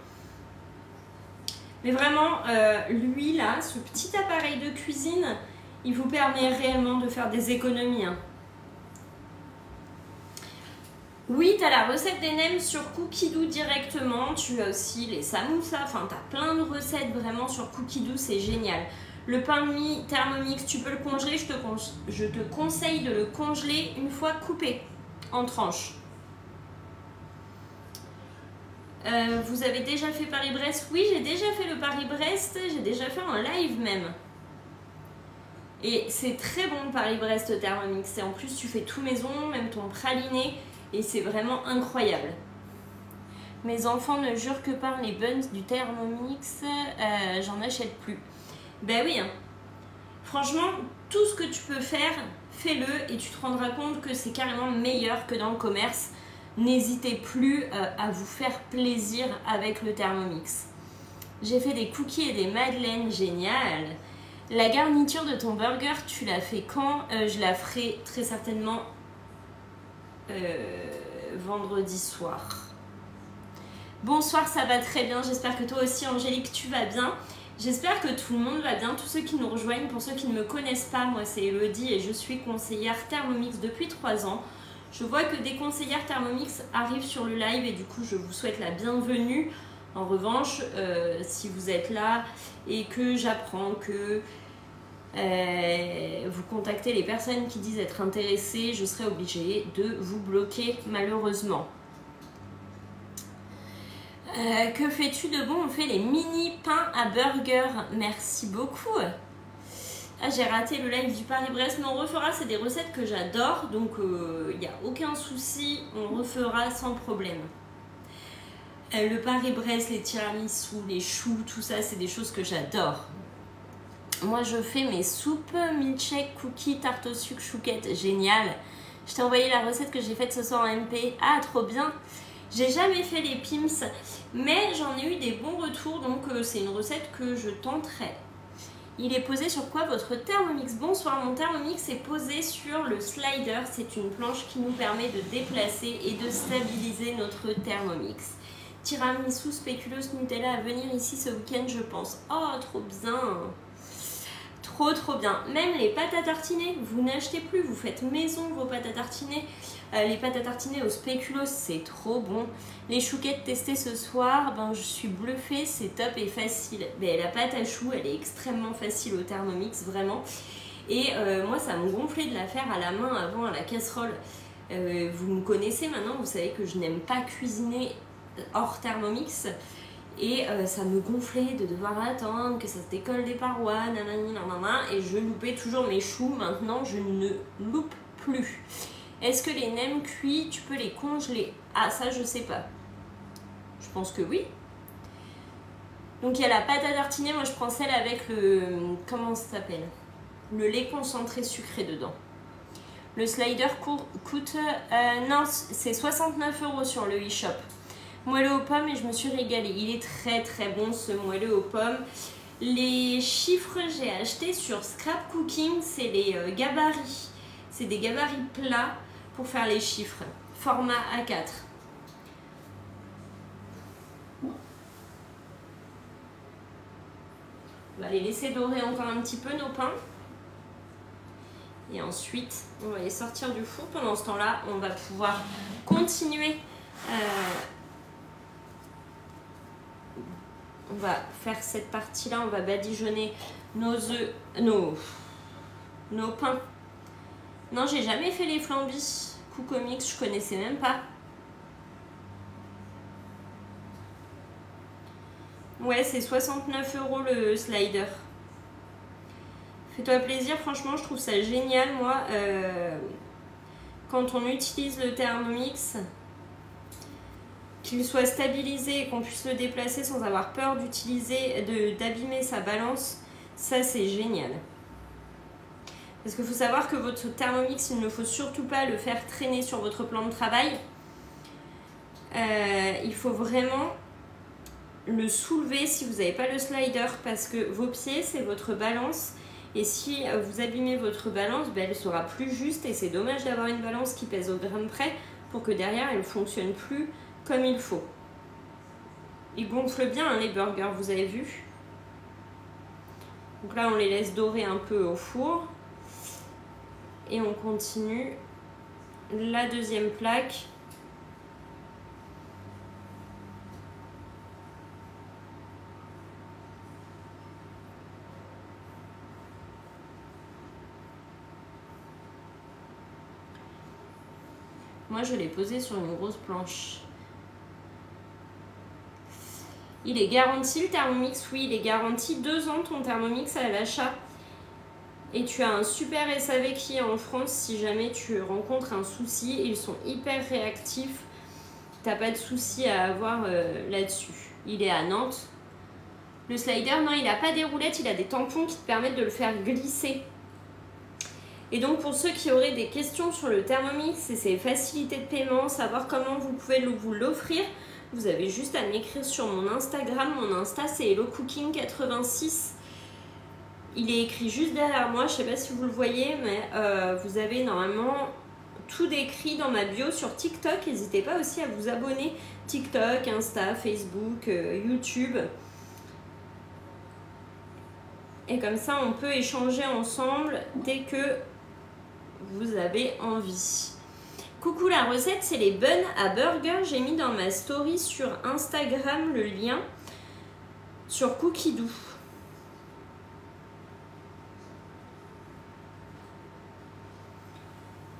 Speaker 1: Mais vraiment, lui, là, ce petit appareil de cuisine, il vous permet réellement de faire des économies. Hein. Oui, tu as la recette des nems sur Cookidoo directement. Tu as aussi les samoussas. Enfin, tu as plein de recettes vraiment sur Cookidoo. C'est génial. Le pain de mie Thermomix, tu peux le congeler. Je te conseille de le congeler une fois coupé en tranches. Vous avez déjà fait Paris-Brest? Oui, j'ai déjà fait le Paris-Brest. J'ai déjà fait en live même. Et c'est très bon le Paris-Brest Thermomix. Et en plus, tu fais tout maison, même ton praliné. Et c'est vraiment incroyable. Mes enfants ne jurent que par les buns du Thermomix. J'en achète plus. Ben oui. Hein. Franchement, tout ce que tu peux faire, fais-le. Et tu te rendras compte que c'est carrément meilleur que dans le commerce. N'hésitez plus à vous faire plaisir avec le Thermomix. J'ai fait des cookies et des madeleines. Génial. La garniture de ton burger, tu l'as fait quand? Je la ferai très certainement vendredi soir. Bonsoir, ça va très bien. J'espère que toi aussi, Angélique, tu vas bien. J'espère que tout le monde va bien. Tous ceux qui nous rejoignent, pour ceux qui ne me connaissent pas, moi c'est Elodie et je suis conseillère Thermomix depuis 3 ans. Je vois que des conseillères Thermomix arrivent sur le live et du coup je vous souhaite la bienvenue. En revanche, si vous êtes là et que j'apprends que vous contactez les personnes qui disent être intéressées, je serai obligée de vous bloquer malheureusement. Que fais-tu de bon? On fait les mini pains à burger. Merci beaucoup. Ah, j'ai raté le live du Paris-Brest, mais on refera. C'est des recettes que j'adore, donc il n'y a aucun souci, on refera sans problème. Le Paris-Brest, les tiramisu, les choux, tout ça, c'est des choses que j'adore. Moi, je fais mes soupes, milkshake, cookies, tarte au sucre, chouquette. Génial. Je t'ai envoyé la recette que j'ai faite ce soir en MP. Ah, trop bien. J'ai jamais fait les Pim's, mais j'en ai eu des bons retours, donc c'est une recette que je tenterai. Il est posé sur quoi votre Thermomix? Bonsoir, mon Thermomix est posé sur le slider. C'est une planche qui nous permet de déplacer et de stabiliser notre Thermomix. Tiramisu, spéculoos, Nutella à venir ici ce week-end, je pense. Oh, trop bien! Trop bien. Même les pâtes à tartiner, vous n'achetez plus, vous faites maison vos pâtes à tartiner. Les pâtes à tartiner au spéculoos, c'est trop bon. Les chouquettes testées ce soir, ben, je suis bluffée, c'est top et facile. Mais la pâte à choux, elle est extrêmement facile au Thermomix, vraiment. Et moi, ça me gonflait de la faire à la main avant à la casserole. Vous me connaissez maintenant, vous savez que je n'aime pas cuisiner hors Thermomix. Et ça me gonflait de devoir attendre que ça se décolle des parois, nanani, nanana, et je loupais toujours mes choux. Maintenant, je ne loupe plus. Est-ce que les nems cuits, tu peux les congeler? Ah, ça, je sais pas. Je pense que oui. Donc, il y a la pâte à tartiner. Moi, je prends celle avec le... Comment ça s'appelle? Le lait concentré sucré dedans. Le slider coûte... non, c'est 69 € sur le e-shop. Moelleux aux pommes et je me suis régalée. Il est très bon, ce moelleux aux pommes. Les chiffres, j'ai acheté sur Scrap Cooking. C'est les gabarits. C'est des gabarits plats pour faire les chiffres. Format A4. On va les laisser dorer encore un petit peu nos pains. Et ensuite, on va les sortir du four. Pendant ce temps-là, on va pouvoir continuer. On va faire cette partie-là. On va badigeonner nos œufs, nos pains. Non, j'ai jamais fait les flambis. Cook-O-Mix, je connaissais même pas. Ouais, c'est 69 € le slider. Fais-toi plaisir, franchement, je trouve ça génial, moi. Quand on utilise le Thermomix, qu'il soit stabilisé et qu'on puisse le déplacer sans avoir peur d'abîmer sa balance, ça c'est génial. Parce qu'il faut savoir que votre Thermomix, il ne faut surtout pas le faire traîner sur votre plan de travail. Il faut vraiment le soulever si vous n'avez pas le slider, parce que vos pieds, c'est votre balance. Et si vous abîmez votre balance, ben, elle sera plus juste. Et c'est dommage d'avoir une balance qui pèse au gramme près pour que derrière, elle ne fonctionne plus comme il faut. Ils gonflent bien, hein, les burgers, vous avez vu. Donc là, on les laisse dorer un peu au four. Et on continue la deuxième plaque. Moi, je l'ai posé sur une grosse planche. Il est garanti le Thermomix? Oui, il est garanti 2 ans ton Thermomix à l'achat. Et tu as un super SAV qui est en France si jamais tu rencontres un souci. Ils sont hyper réactifs. T'as pas de souci à avoir là-dessus. Il est à Nantes. Le slider, non, il n'a pas des roulettes, il a des tampons qui te permettent de le faire glisser. Et donc pour ceux qui auraient des questions sur le Thermomix et ses facilités de paiement, savoir comment vous pouvez vous l'offrir, vous avez juste à m'écrire sur mon Instagram. Mon Insta, c'est HelloCooking86. Il est écrit juste derrière moi, je ne sais pas si vous le voyez, mais vous avez normalement tout décrit dans ma bio sur TikTok. N'hésitez pas aussi à vous abonner. TikTok, Insta, Facebook, YouTube. Et comme ça, on peut échanger ensemble dès que vous avez envie. Coucou, la recette, c'est les buns à burger. J'ai mis dans ma story sur Instagram le lien sur Cookidoo.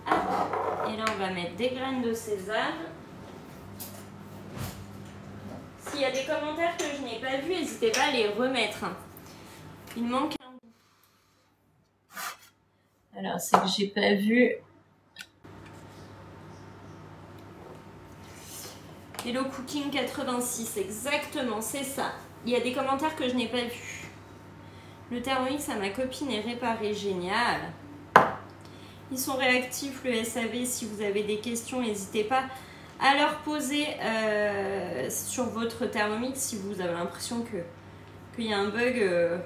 Speaker 1: Et là, on va mettre des graines de sésame. S'il y a des commentaires que je n'ai pas vus, n'hésitez pas à les remettre. Il manque un bout. Alors, c'est que j'ai pas vu. Hello Cooking 86, exactement, c'est ça. Il y a des commentaires que je n'ai pas vus. Le Thermomix à ma copine est réparé, génial. Ils sont réactifs, le SAV. Si vous avez des questions, n'hésitez pas à leur poser sur votre Thermomix si vous avez l'impression qu'il y a un bug.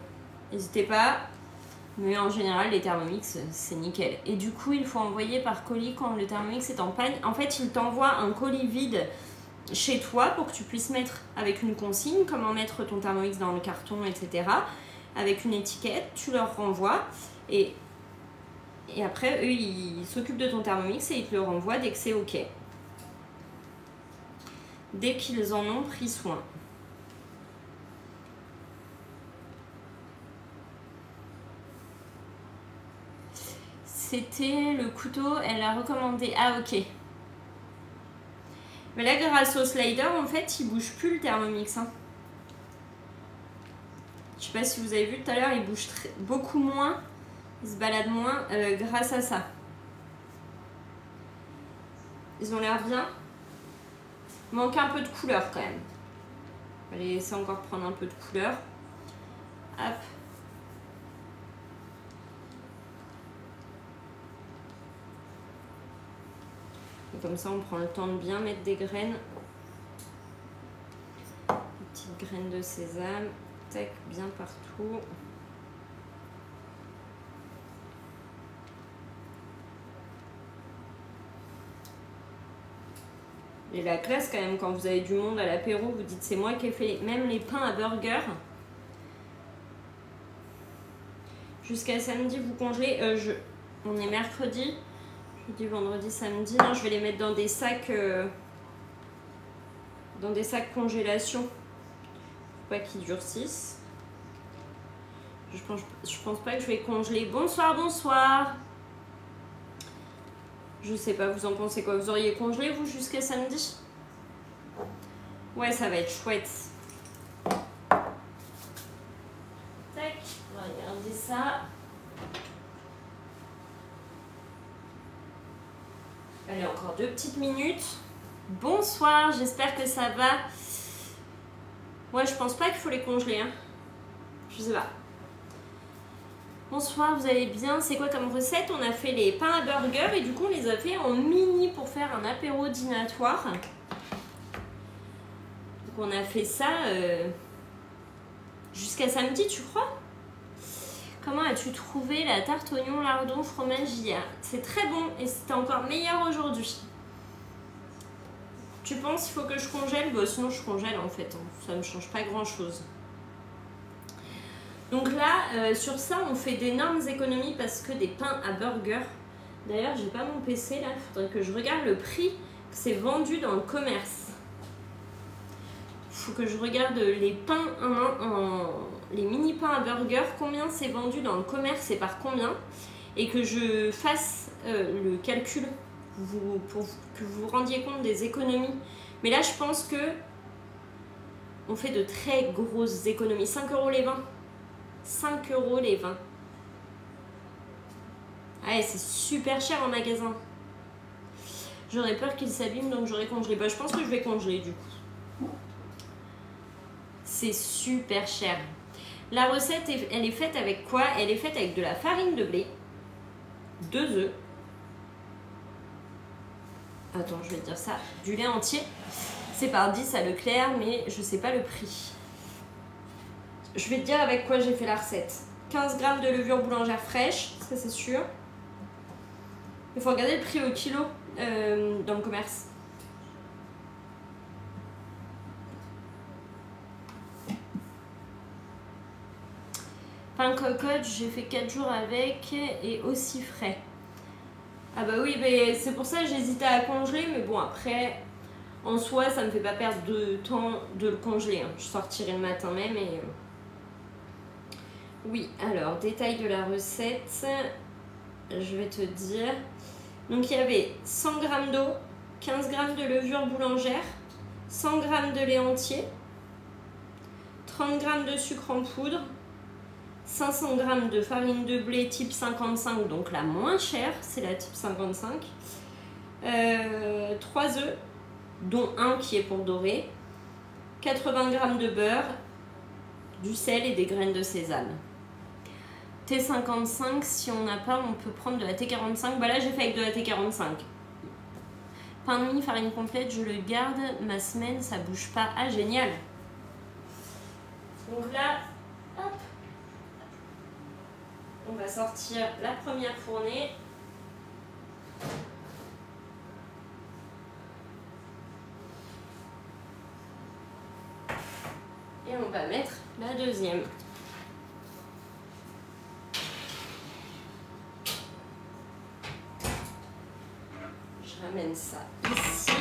Speaker 1: N'hésitez pas. Mais en général, les Thermomix, c'est nickel. Et du coup, il faut envoyer par colis quand le Thermomix est en panne. En fait, il t'envoie un colis vide chez toi pour que tu puisses mettre avec une consigne, comment mettre ton Thermomix dans le carton, etc. Avec une étiquette, tu leur renvoies. Et après, eux, ils s'occupent de ton Thermomix et ils te le renvoient dès que c'est OK. Dès qu'ils en ont pris soin. C'était le couteau, elle a recommandé. Ah, ok. Mais là, grâce au slider, en fait, il bouge plus le Thermomix. Hein. Je sais pas si vous avez vu tout à l'heure, il bouge beaucoup moins. Il se balade moins grâce à ça. Ils ont l'air bien. Il manque un peu de couleur quand même. On va les laisser encore prendre un peu de couleur. Hop. Et comme ça, on prend le temps de bien mettre des graines. Des petites graines de sésame. Tac, bien partout. Et la classe quand même, quand vous avez du monde à l'apéro, vous dites c'est moi qui ai fait même les pains à burger. Jusqu'à samedi, vous congelez. On est mercredi. Jeudi, vendredi, samedi. Non, je vais les mettre dans des sacs congélation. Pour pas qu'ils durcissent. Je pense pas que je vais congeler. Bonsoir, bonsoir. Je sais pas, vous en pensez quoi? Vous auriez congelé, vous, jusqu'à samedi? Ouais, ça va être chouette. Tac, on va regarder ça. Allez, encore 2 petites minutes. Bonsoir, j'espère que ça va. Ouais, je pense pas qu'il faut les congeler. Hein. Je sais pas. Bonsoir, vous allez bien? C'est quoi comme recette? On a fait les pains à burger et du coup on les a fait en mini pour faire un apéro dînatoire. Donc on a fait ça jusqu'à samedi, tu crois? Comment as-tu trouvé la tarte oignon lardon fromage hier? C'est très bon et c'était encore meilleur aujourd'hui. Tu penses qu'il faut que je congèle? Bon, sinon je congèle en fait, hein. Ça ne me change pas grand chose. Donc là, sur ça, on fait d'énormes économies parce que des pains à burger. D'ailleurs, j'ai pas mon PC là, il faudrait que je regarde le prix que c'est vendu dans le commerce. Il faut que je regarde les pains les mini pains à burger, combien c'est vendu dans le commerce et par combien, et que je fasse le calcul pour que vous vous rendiez compte des économies. Mais là, je pense que on fait de très grosses économies. 5 € les 20. 5 € les 20. Ouais, c'est super cher en magasin. J'aurais peur qu'il s'abîme, donc j'aurais congelé. Bah, je pense que je vais congeler du coup. C'est super cher. La recette, elle est faite avec quoi? Elle est faite avec de la farine de blé, 2 œufs. Attends, je vais te dire ça. Du lait entier. C'est par 10 à Leclerc, mais je sais pas le prix. Je vais te dire avec quoi j'ai fait la recette. 15 g de levure boulangère fraîche, ça c'est sûr. Il faut regarder le prix au kilo dans le commerce. Pain cocotte, j'ai fait 4 jours avec et aussi frais. Ah bah oui, mais c'est pour ça que j'hésitais à congeler, mais bon après, en soi, ça me fait pas perdre de temps de le congeler. Hein. Je sortirai le matin même et... Oui, alors, détail de la recette, je vais te dire. Donc il y avait 100 g d'eau, 15 g de levure boulangère, 100 g de lait entier, 30 g de sucre en poudre, 500 g de farine de blé type 55, donc la moins chère, c'est la type 55, 3 œufs, dont un qui est pour dorer, 80 g de beurre, du sel et des graines de sésame. T55, si on n'a pas, on peut prendre de la T45. Bah là, j'ai fait avec de la T45. pain de mie, farine complète, je le garde, ma semaine, ça bouge pas. Ah, génial. Donc là, hop, on va sortir la première fournée. Et on va mettre la deuxième. Je ramène ça ici.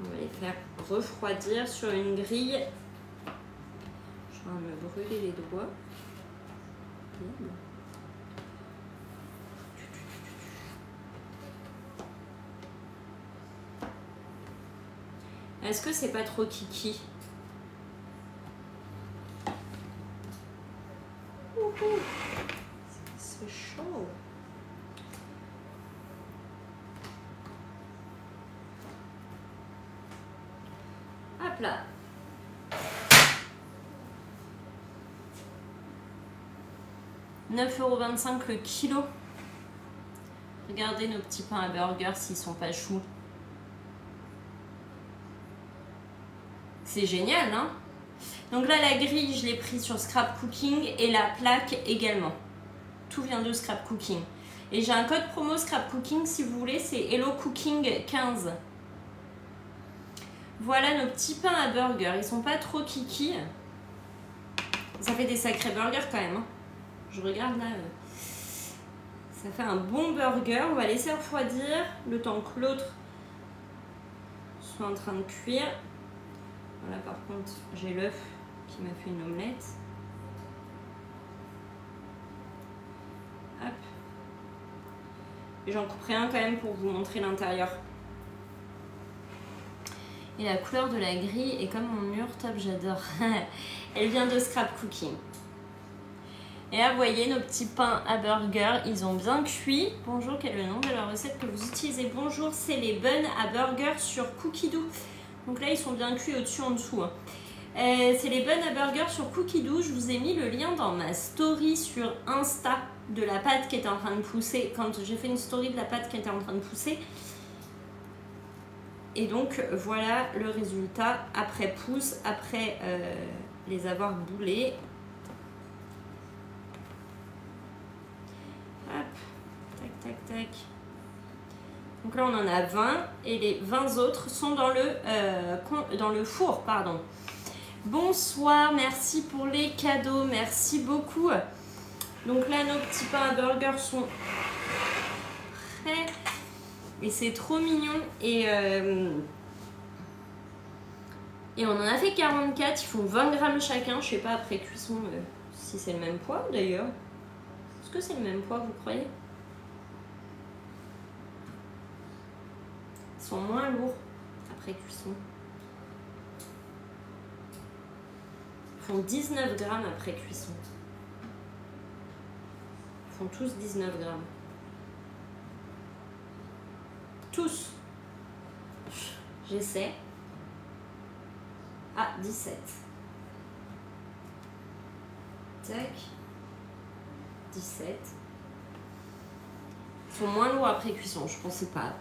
Speaker 1: On va les faire refroidir sur une grille. Je vais me brûler les doigts. Est-ce que c'est pas trop kiki? C'est chaud. Hop là. €9,25 le kilo. Regardez nos petits pains à burger s'ils sont pas choux. C'est génial, hein? Donc là, la grille, je l'ai pris sur Scrap Cooking et la plaque également. Tout vient de Scrap Cooking. Et j'ai un code promo Scrap Cooking si vous voulez, c'est Hello Cooking 15. Voilà nos petits pains à burger. Ils sont pas trop kiki. Ça fait des sacrés burgers quand même, hein. Je regarde là, ça fait un bon burger. On va laisser refroidir le temps que l'autre soit en train de cuire. Voilà, par contre, j'ai l'œuf qui m'a fait une omelette. Hop. J'en couperai un quand même pour vous montrer l'intérieur. Et la couleur de la grille est comme mon mur, top, j'adore. Elle vient de Scrap Cooking. Et là, vous voyez nos petits pains à burger, ils ont bien cuit. Bonjour, quel est le nom de la recette que vous utilisez? Bonjour, c'est les buns à burger sur Cookidoo. Donc là, ils sont bien cuits au-dessus, en dessous. Hein. C'est les buns à burger sur Cookidoo. Je vous ai mis le lien dans ma story sur Insta de la pâte qui était en train de pousser. Quand j'ai fait une story de la pâte qui était en train de pousser. Et donc, voilà le résultat après pousse, après les avoir boulés. Hop, tac, tac, tac. Donc là, on en a 20 et les 20 autres sont dans le four, pardon. Bonsoir, merci pour les cadeaux, merci beaucoup. Donc là, nos petits pains à burger sont prêts et c'est trop mignon. Et on en a fait 44, ils font 20 grammes chacun. Je sais pas après cuisson si c'est le même poids d'ailleurs. Est-ce que c'est le même poids, vous croyez? Ils sont moins lourds après cuisson. Ils font 19 grammes après cuisson. Ils font tous 19 grammes. Tous. J'essaie. Ah, 17. Tac. 17. Ils sont moins lourds après cuisson, je pensais pas.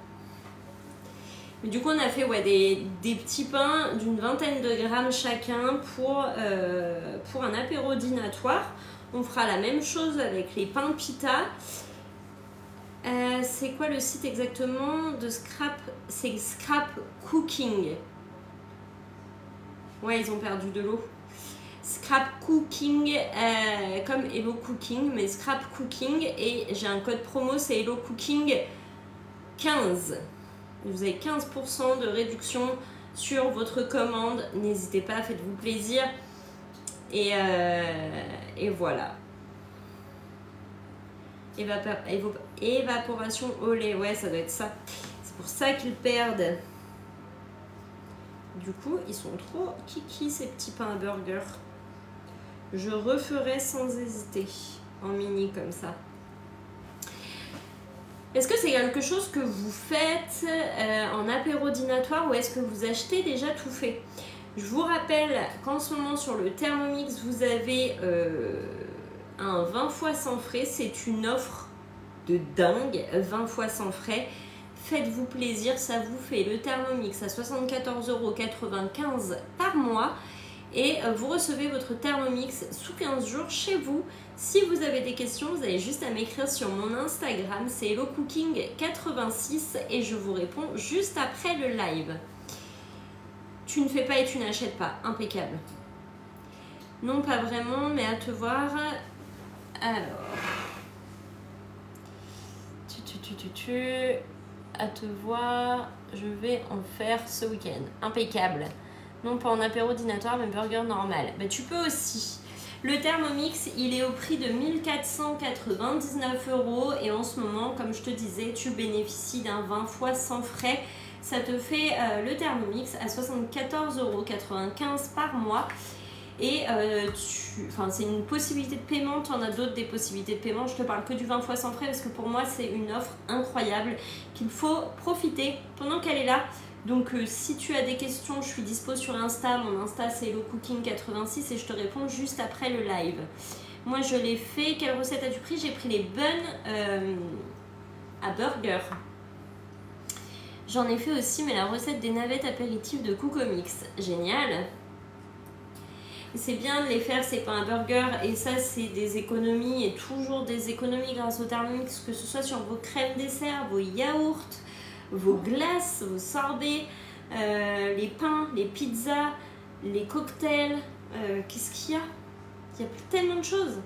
Speaker 1: Mais du coup, on a fait des petits pains d'une vingtaine de grammes chacun pour un apéro dînatoire. On fera la même chose avec les pains pita. C'est quoi le site exactement de Scrap? C'est Scrap Cooking. Ouais, ils ont perdu de l'eau. Scrap Cooking, comme Hello Cooking, mais Scrap Cooking. Et j'ai un code promo, c'est Hello Cooking 15. Vous avez 15% de réduction sur votre commande. N'hésitez pas, faites-vous plaisir. Et voilà. Évaporation au lait, ouais, ça doit être ça. C'est pour ça qu'ils perdent. Du coup, ils sont trop kiki ces petits pains à burger. Je referai sans hésiter en mini comme ça. Est-ce que c'est quelque chose que vous faites en apéro dînatoire ou est-ce que vous achetez déjà tout fait? Je vous rappelle qu'en ce moment sur le Thermomix, vous avez un 20 fois sans frais. C'est une offre de dingue, 20 fois sans frais. Faites-vous plaisir, ça vous fait le Thermomix à 74,95 € par mois. Et vous recevez votre Thermomix sous 15 jours chez vous. Si vous avez des questions, vous avez juste à m'écrire sur mon Instagram, c'est HelloCooking86 et je vous réponds juste après le live. Tu ne fais pas et tu n'achètes pas, impeccable. Non, pas vraiment, mais à te voir. Alors, à te voir, je vais en faire ce week-end, impeccable. Non, pas en apéro dînatoire, mais burger normal. Bah, tu peux aussi. Le Thermomix, il est au prix de 1499 € et en ce moment, comme je te disais, tu bénéficies d'un 20 fois sans frais. Ça te fait le Thermomix à 74,95 € par mois. Et c'est une possibilité de paiement, tu en as d'autres des possibilités de paiement. Je te parle que du 20 fois sans frais parce que pour moi, c'est une offre incroyable qu'il faut profiter pendant qu'elle est là. Donc si tu as des questions, je suis dispo sur Insta. Mon Insta c'est HelloCooking86 et je te réponds juste après le live. Moi je l'ai fait. Quelle recette as-tu pris? J'ai pris les buns à burger. J'en ai fait aussi, mais la recette des navettes apéritives de Cookomix. Génial. C'est bien de les faire, c'est pas un burger et ça c'est des économies et toujours des économies grâce au Thermomix, que ce soit sur vos crèmes dessert, vos yaourts, vos glaces, vos sorbets, les pains, les pizzas, les cocktails, qu'est-ce qu'il y a? Il y a tellement de choses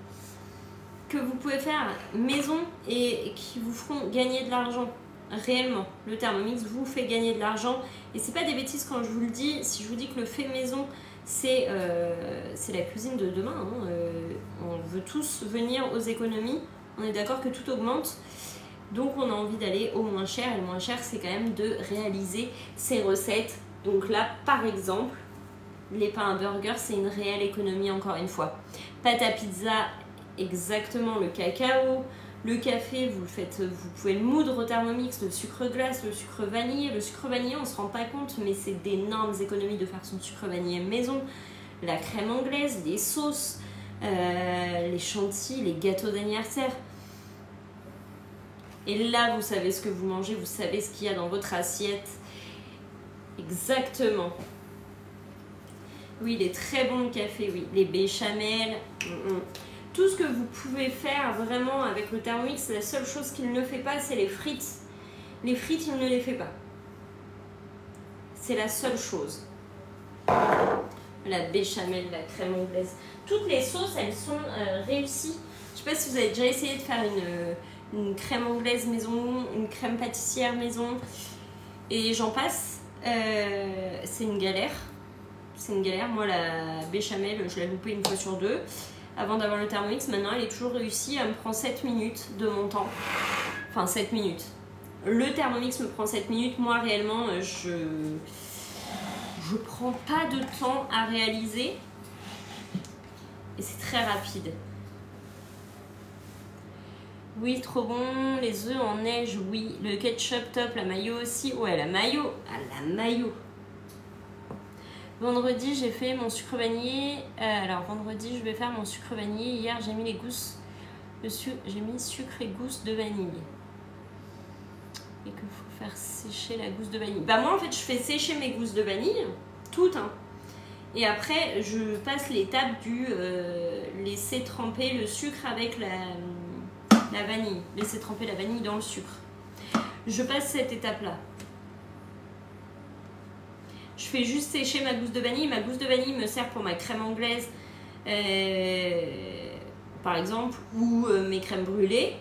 Speaker 1: que vous pouvez faire maison et qui vous feront gagner de l'argent réellement. Le Thermomix vous fait gagner de l'argent et c'est pas des bêtises quand je vous le dis. Si je vous dis que le fait maison c'est la cuisine de demain, hein. On veut tous venir aux économies, on est d'accord que tout augmente. Donc on a envie d'aller au moins cher, et le moins cher c'est quand même de réaliser ces recettes. Donc là par exemple, les pains à burger c'est une réelle économie encore une fois. Pâte à pizza, exactement, le cacao, le café, vous pouvez le moudre au Thermomix, le sucre glace, le sucre vanillé. Le sucre vanillé on se rend pas compte mais c'est d'énormes économies de faire son sucre vanillé maison. La crème anglaise, les sauces, les chantilly, les gâteaux d'anniversaire. Et là, vous savez ce que vous mangez, vous savez ce qu'il y a dans votre assiette. Exactement. Oui, il est très bon le café, oui. Les béchamels. Tout ce que vous pouvez faire vraiment avec le Thermomix, la seule chose qu'il ne fait pas, c'est les frites. Les frites, il ne les fait pas. C'est la seule chose. La béchamel, la crème anglaise. Toutes les sauces, elles sont réussies. Je ne sais pas si vous avez déjà essayé de faire une crème anglaise maison, une crème pâtissière maison, et j'en passe. C'est une galère. C'est une galère. Moi, la béchamel, je l'ai loupée une fois sur deux. Avant d'avoir le Thermomix, maintenant, elle est toujours réussie. Elle me prend 7 minutes de mon temps. Enfin, 7 minutes. Le Thermomix me prend 7 minutes. Moi, réellement, je prends pas de temps à réaliser. Et c'est très rapide. Oui, trop bon. Les œufs en neige, oui. Le ketchup top, la mayo aussi. Ouais, la mayo. Ah, la mayo. Vendredi, j'ai fait mon sucre vanillé. Alors, vendredi, je vais faire mon sucre vanillé. Hier, j'ai mis les gousses. J'ai mis sucre et gousse de vanille. Et qu'il faut faire sécher la gousse de vanille. Bah, moi, en fait, je fais sécher mes gousses de vanille. Toutes, hein. Et après, je passe l'étape du laisser tremper le sucre avec la vanille. Laisser tremper la vanille dans le sucre. Je passe cette étape-là. Je fais juste sécher ma gousse de vanille. Ma gousse de vanille me sert pour ma crème anglaise, par exemple, ou mes crèmes brûlées.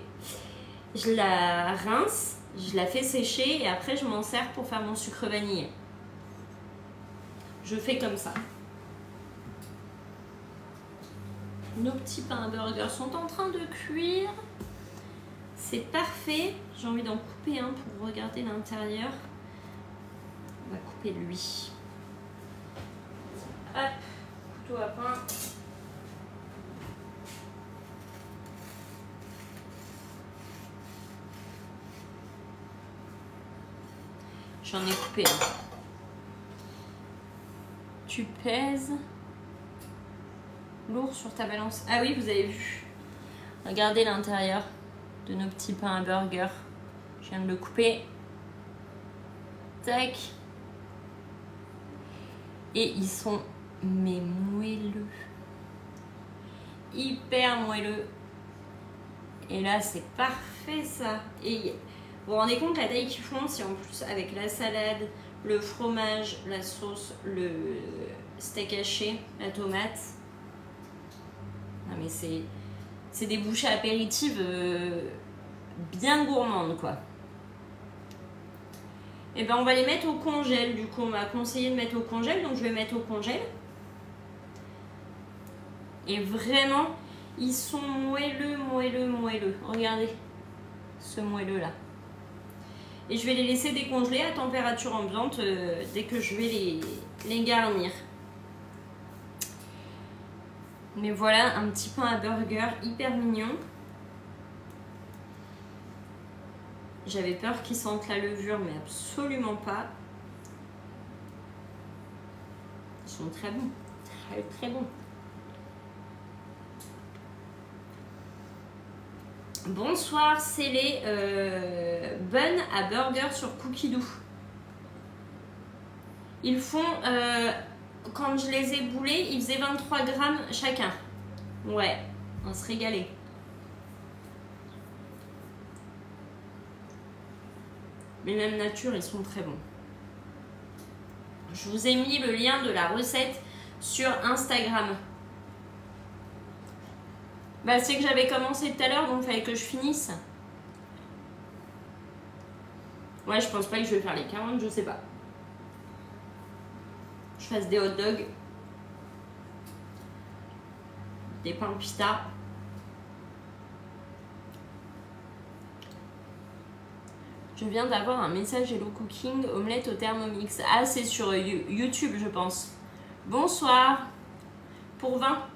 Speaker 1: Je la rince, je la fais sécher et après je m'en sers pour faire mon sucre vanillé. Je fais comme ça. Nos petits pains à burger sont en train de cuire. C'est parfait. J'ai envie d'en couper un pour regarder l'intérieur. On va couper lui. Hop, couteau à pain. J'en ai coupé un. tu pèses lourd sur ta balance. Ah oui, vous avez vu. Regardez l'intérieur de nos petits pains à burger. Je viens de le couper. Tac. Et ils sont mais moelleux. Hyper moelleux. Et là, c'est parfait ça. Et vous vous rendez compte la taille qu'ils font, si en plus avec la salade, le fromage, la sauce, le steak haché, la tomate. Non mais c'est des bouchées apéritives bien gourmandes quoi. Et ben on va les mettre au congèle. Du coup on m'a conseillé de mettre au congèle, donc je vais mettre au congèle. Et vraiment, ils sont moelleux, moelleux, moelleux. Regardez ce moelleux là. Et je vais les laisser décongeler à température ambiante dès que je vais les garnir. Mais voilà, un petit pain à burger hyper mignon. J'avais peur qu'ils sentent la levure, mais absolument pas. Ils sont très bons. Très, très bons. Bonsoir, c'est les buns à burger sur Cookie Doo. Ils font, quand je les ai boulés, ils faisaient 23 grammes chacun. Ouais, on se régalait. Mais même nature, ils sont très bons. Je vous ai mis le lien de la recette sur Instagram. Bah, c'est que j'avais commencé tout à l'heure, donc il fallait que je finisse. Ouais, je pense pas que je vais faire les 40, je sais pas. Je fasse des hot dogs. Des pains pita. Je viens d'avoir un message Hello Cooking, omelette au Thermomix. Ah, c'est sur YouTube, je pense. Bonsoir. Pour 20.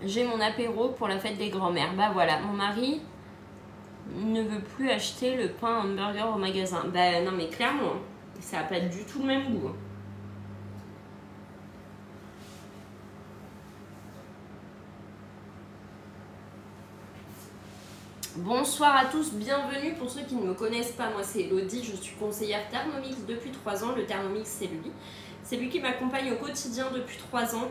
Speaker 1: J'ai mon apéro pour la fête des grands-mères. Bah voilà, mon mari ne veut plus acheter le pain hamburger au magasin. Bah non mais clairement, ça n'a pas du tout le même goût. Bonsoir à tous, bienvenue pour ceux qui ne me connaissent pas. Moi c'est Elodie, je suis conseillère Thermomix depuis 3 ans. Le Thermomix c'est lui. C'est lui qui m'accompagne au quotidien depuis 3 ans,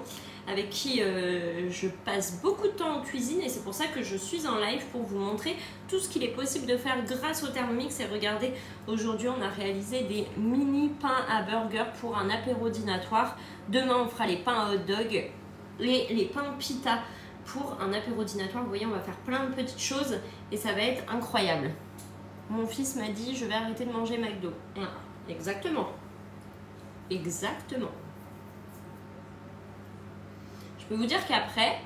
Speaker 1: avec qui je passe beaucoup de temps en cuisine et c'est pour ça que je suis en live pour vous montrer tout ce qu'il est possible de faire grâce au Thermomix. Et regardez, aujourd'hui on a réalisé des mini pains à burger pour un apéro dînatoire. Demain on fera les pains à hot dog et les pains pita pour un apéro dînatoire. Vous voyez, on va faire plein de petites choses et ça va être incroyable. Mon fils m'a dit je vais arrêter de manger McDo. Exactement. Exactement. Je peux vous dire qu'après,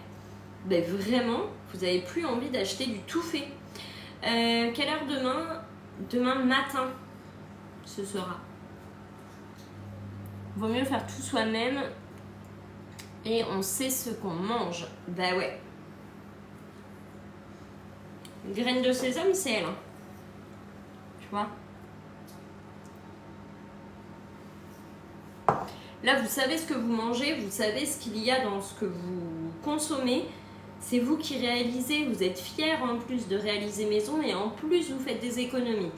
Speaker 1: ben vraiment, vous n'avez plus envie d'acheter du tout fait. Quelle heure demain? Demain matin, ce sera. Vaut mieux faire tout soi-même et on sait ce qu'on mange. Bah ouais. Graines de sésame, c'est elle. Hein. Tu vois? Là, vous savez ce que vous mangez, vous savez ce qu'il y a dans ce que vous consommez. C'est vous qui réalisez, vous êtes fiers en plus de réaliser maison et en plus vous faites des économies.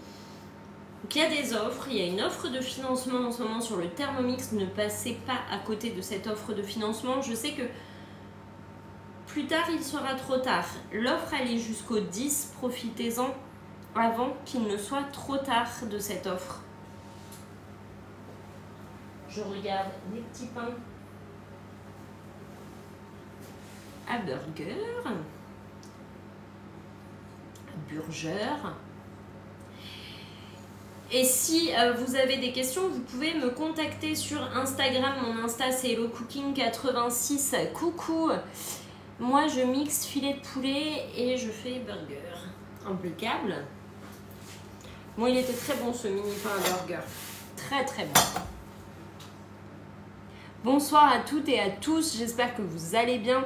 Speaker 1: Donc il y a des offres, il y a une offre de financement en ce moment sur le Thermomix. Ne passez pas à côté de cette offre de financement. Je sais que plus tard il sera trop tard. L'offre elle est jusqu'au 10, profitez-en avant qu'il ne soit trop tard de cette offre. Je regarde des petits pains à burger, Et si vous avez des questions, vous pouvez me contacter sur Instagram. Mon Insta c'est HelloCooking86. Coucou. Moi je mixe filet de poulet et je fais burger. Impeccable. Bon, il était très bon ce mini pain à burger. Très très bon. Bonsoir à toutes et à tous, j'espère que vous allez bien.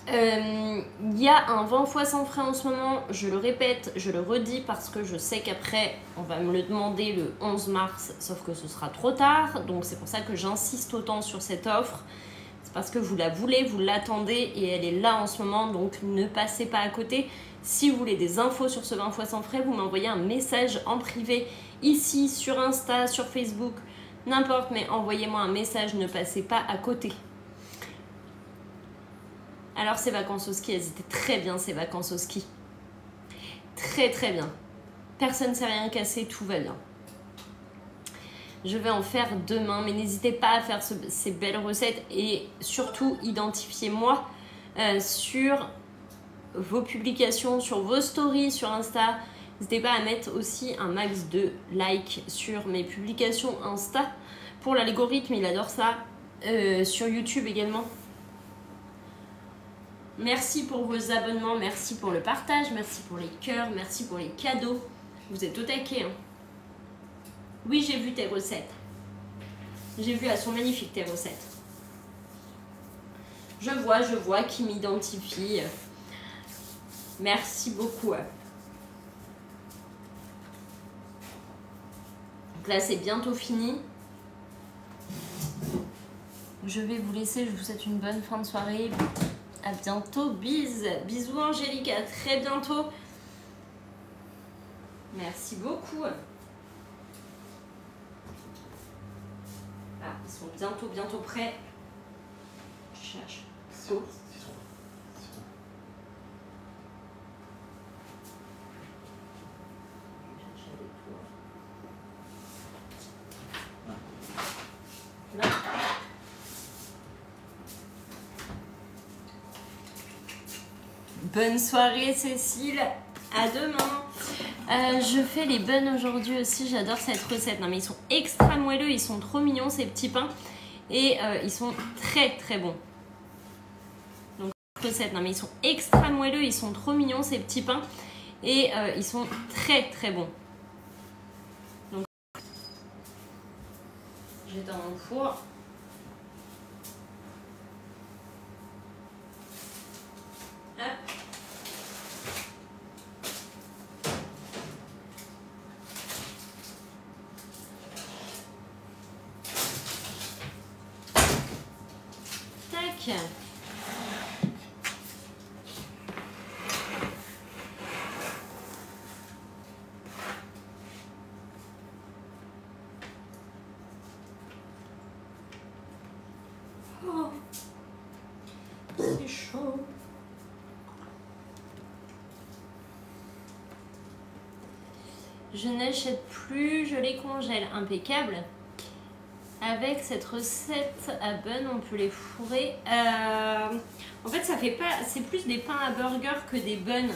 Speaker 1: Il y a un 20 fois sans frais en ce moment, je le répète, je le redis parce que je sais qu'après on va me le demander le 11 mars, sauf que ce sera trop tard, donc c'est pour ça que j'insiste autant sur cette offre. C'est parce que vous la voulez, vous l'attendez et elle est là en ce moment, donc ne passez pas à côté. Si vous voulez des infos sur ce 20 fois sans frais, vous m'envoyez un message en privé ici, sur Insta, sur Facebook, n'importe, mais envoyez-moi un message, ne passez pas à côté. Alors ces vacances au ski, elles étaient très bien ces vacances au ski. Très très bien. Personne ne s'est rien cassé, tout va bien. Je vais en faire demain, mais n'hésitez pas à faire ces belles recettes et surtout identifiez-moi sur vos publications, sur vos stories, sur Insta. N'hésitez pas à mettre aussi un max de likes sur mes publications Insta. Pour l'algorithme, il adore ça. Sur YouTube également. Merci pour vos abonnements, merci pour le partage, merci pour les cœurs, merci pour les cadeaux. Vous êtes au taquet, hein. Oui, j'ai vu tes recettes. J'ai vu, elles sont magnifiques tes recettes. Je vois qui m'identifie. Merci beaucoup. Donc là, c'est bientôt fini. Je vais vous laisser, je vous souhaite une bonne fin de soirée. À bientôt, bisous Angélique, à très bientôt. Merci beaucoup. Ah, ils sont bientôt prêts. Je cherche. Oh. Là. Bonne soirée Cécile, à demain. Je fais les buns aujourd'hui aussi, j'adore cette recette. Non mais ils sont extra moelleux, ils sont trop mignons ces petits pains et ils sont très très bons. Donc recette, non mais ils sont extra moelleux, ils sont trop mignons ces petits pains et ils sont très très bons. Donc je vais dans mon four. Tac. Oh, c'est chaud. Je n'achète plus, je les congèle. Impeccable. Avec cette recette à bun, on peut les fourrer. En fait, ça fait pas. C'est plus des pains à burger que des buns.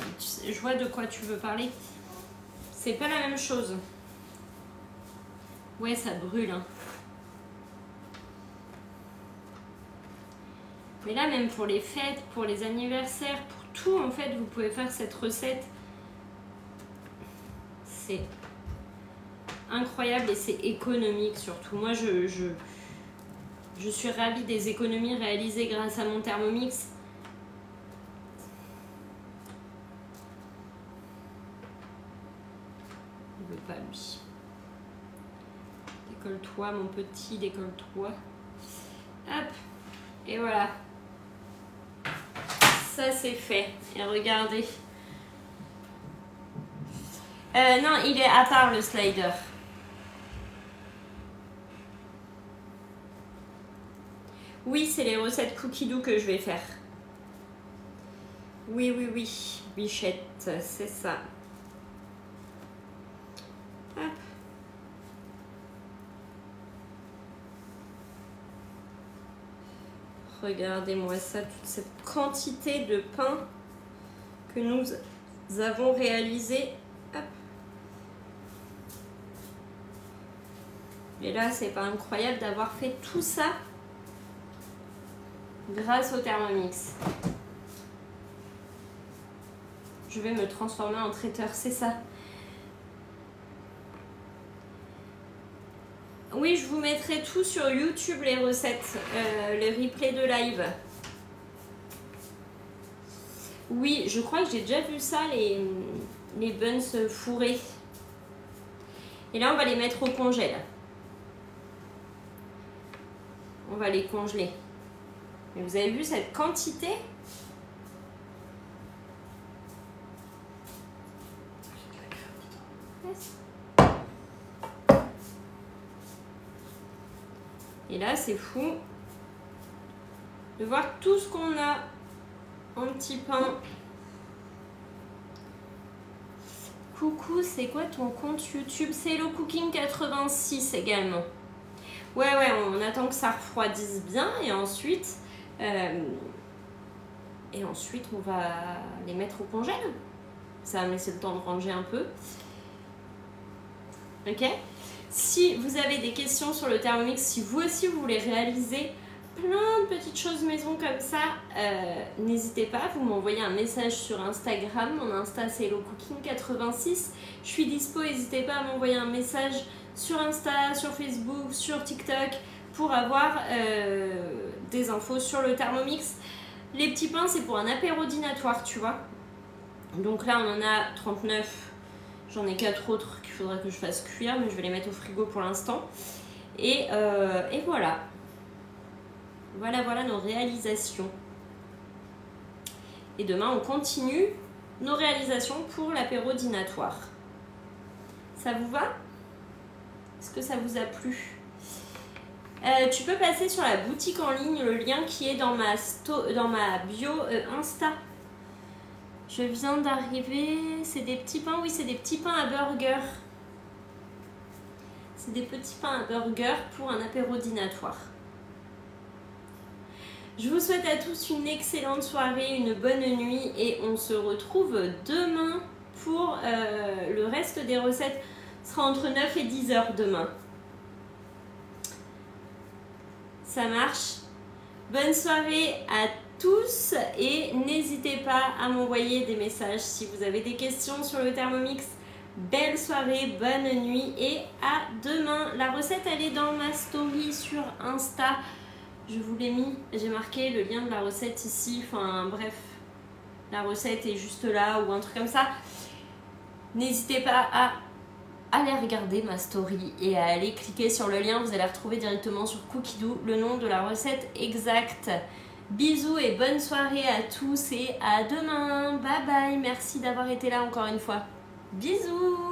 Speaker 1: Je vois de quoi tu veux parler. C'est pas la même chose. Ouais, ça brûle. Hein. Mais là, même pour les fêtes, pour les anniversaires, pour tout, en fait, vous pouvez faire cette recette. C'est incroyable et c'est économique surtout. Moi, je suis ravie des économies réalisées grâce à mon Thermomix. Il veut pas lui. Décolle-toi mon petit, décolle-toi. Hop. Et voilà. Ça c'est fait. Et regardez. Non, il est à part le slider. Oui, c'est les recettes cookie dough que je vais faire. Oui, oui, oui. Bichette, c'est ça. Hop. Regardez-moi ça, toute cette quantité de pain que nous avons réalisé. Hop. Et là, c'est pas incroyable d'avoir fait tout ça grâce au Thermomix. Je vais me transformer en traiteur, c'est ça. Oui, je vous mettrai tout sur YouTube, les recettes, les replays de live. Oui, je crois que j'ai déjà vu ça, les buns fourrés. Et là, on va les mettre au congèle. On va les congeler. Et vous avez vu cette quantité? Et là, c'est fou de voir tout ce qu'on a en petit pain. Coucou, c'est quoi ton compte YouTube? C'est Hello Cooking 86 également. Ouais, on attend que ça refroidisse bien et ensuite on va les mettre au congèle. Ça va me laisser le temps de ranger un peu. Ok? Si vous avez des questions sur le Thermomix, si vous aussi vous voulez réaliser plein de petites choses maison comme ça, n'hésitez pas, vous m'envoyez un message sur Instagram. Mon Insta c'est Hello Cooking 86. Je suis dispo, n'hésitez pas à m'envoyer un message sur Insta, sur Facebook, sur TikTok pour avoir des infos sur le Thermomix. Les petits pains c'est pour un apéro dînatoire, tu vois. Donc là on en a 39, j'en ai 4 autres qu'il faudra que je fasse cuire, mais je vais les mettre au frigo pour l'instant. Et voilà. Voilà nos réalisations. Et demain, on continue nos réalisations pour l'apéro dînatoire. Ça vous va? Est-ce que ça vous a plu? Tu peux passer sur la boutique en ligne, le lien qui est dans ma bio Insta. Je viens d'arriver. C'est des petits pains, oui, c'est des petits pains à burger. C'est des petits pains à burger pour un apéro dînatoire. Je vous souhaite à tous une excellente soirée, une bonne nuit et on se retrouve demain pour le reste des recettes. Ce sera entre 9 et 10 heures demain. Ça marche. Bonne soirée à tous et n'hésitez pas à m'envoyer des messages si vous avez des questions sur le Thermomix. Belle soirée, bonne nuit et à demain. La recette elle est dans ma story sur Insta. Je vous l'ai mis, j'ai marqué le lien de la recette ici, enfin bref, la recette est juste là ou un truc comme ça. N'hésitez pas à aller regarder ma story et à aller cliquer sur le lien, vous allez retrouver directement sur Cookidoo le nom de la recette exacte. Bisous et bonne soirée à tous et à demain, bye bye, merci d'avoir été là encore une fois. Bisous.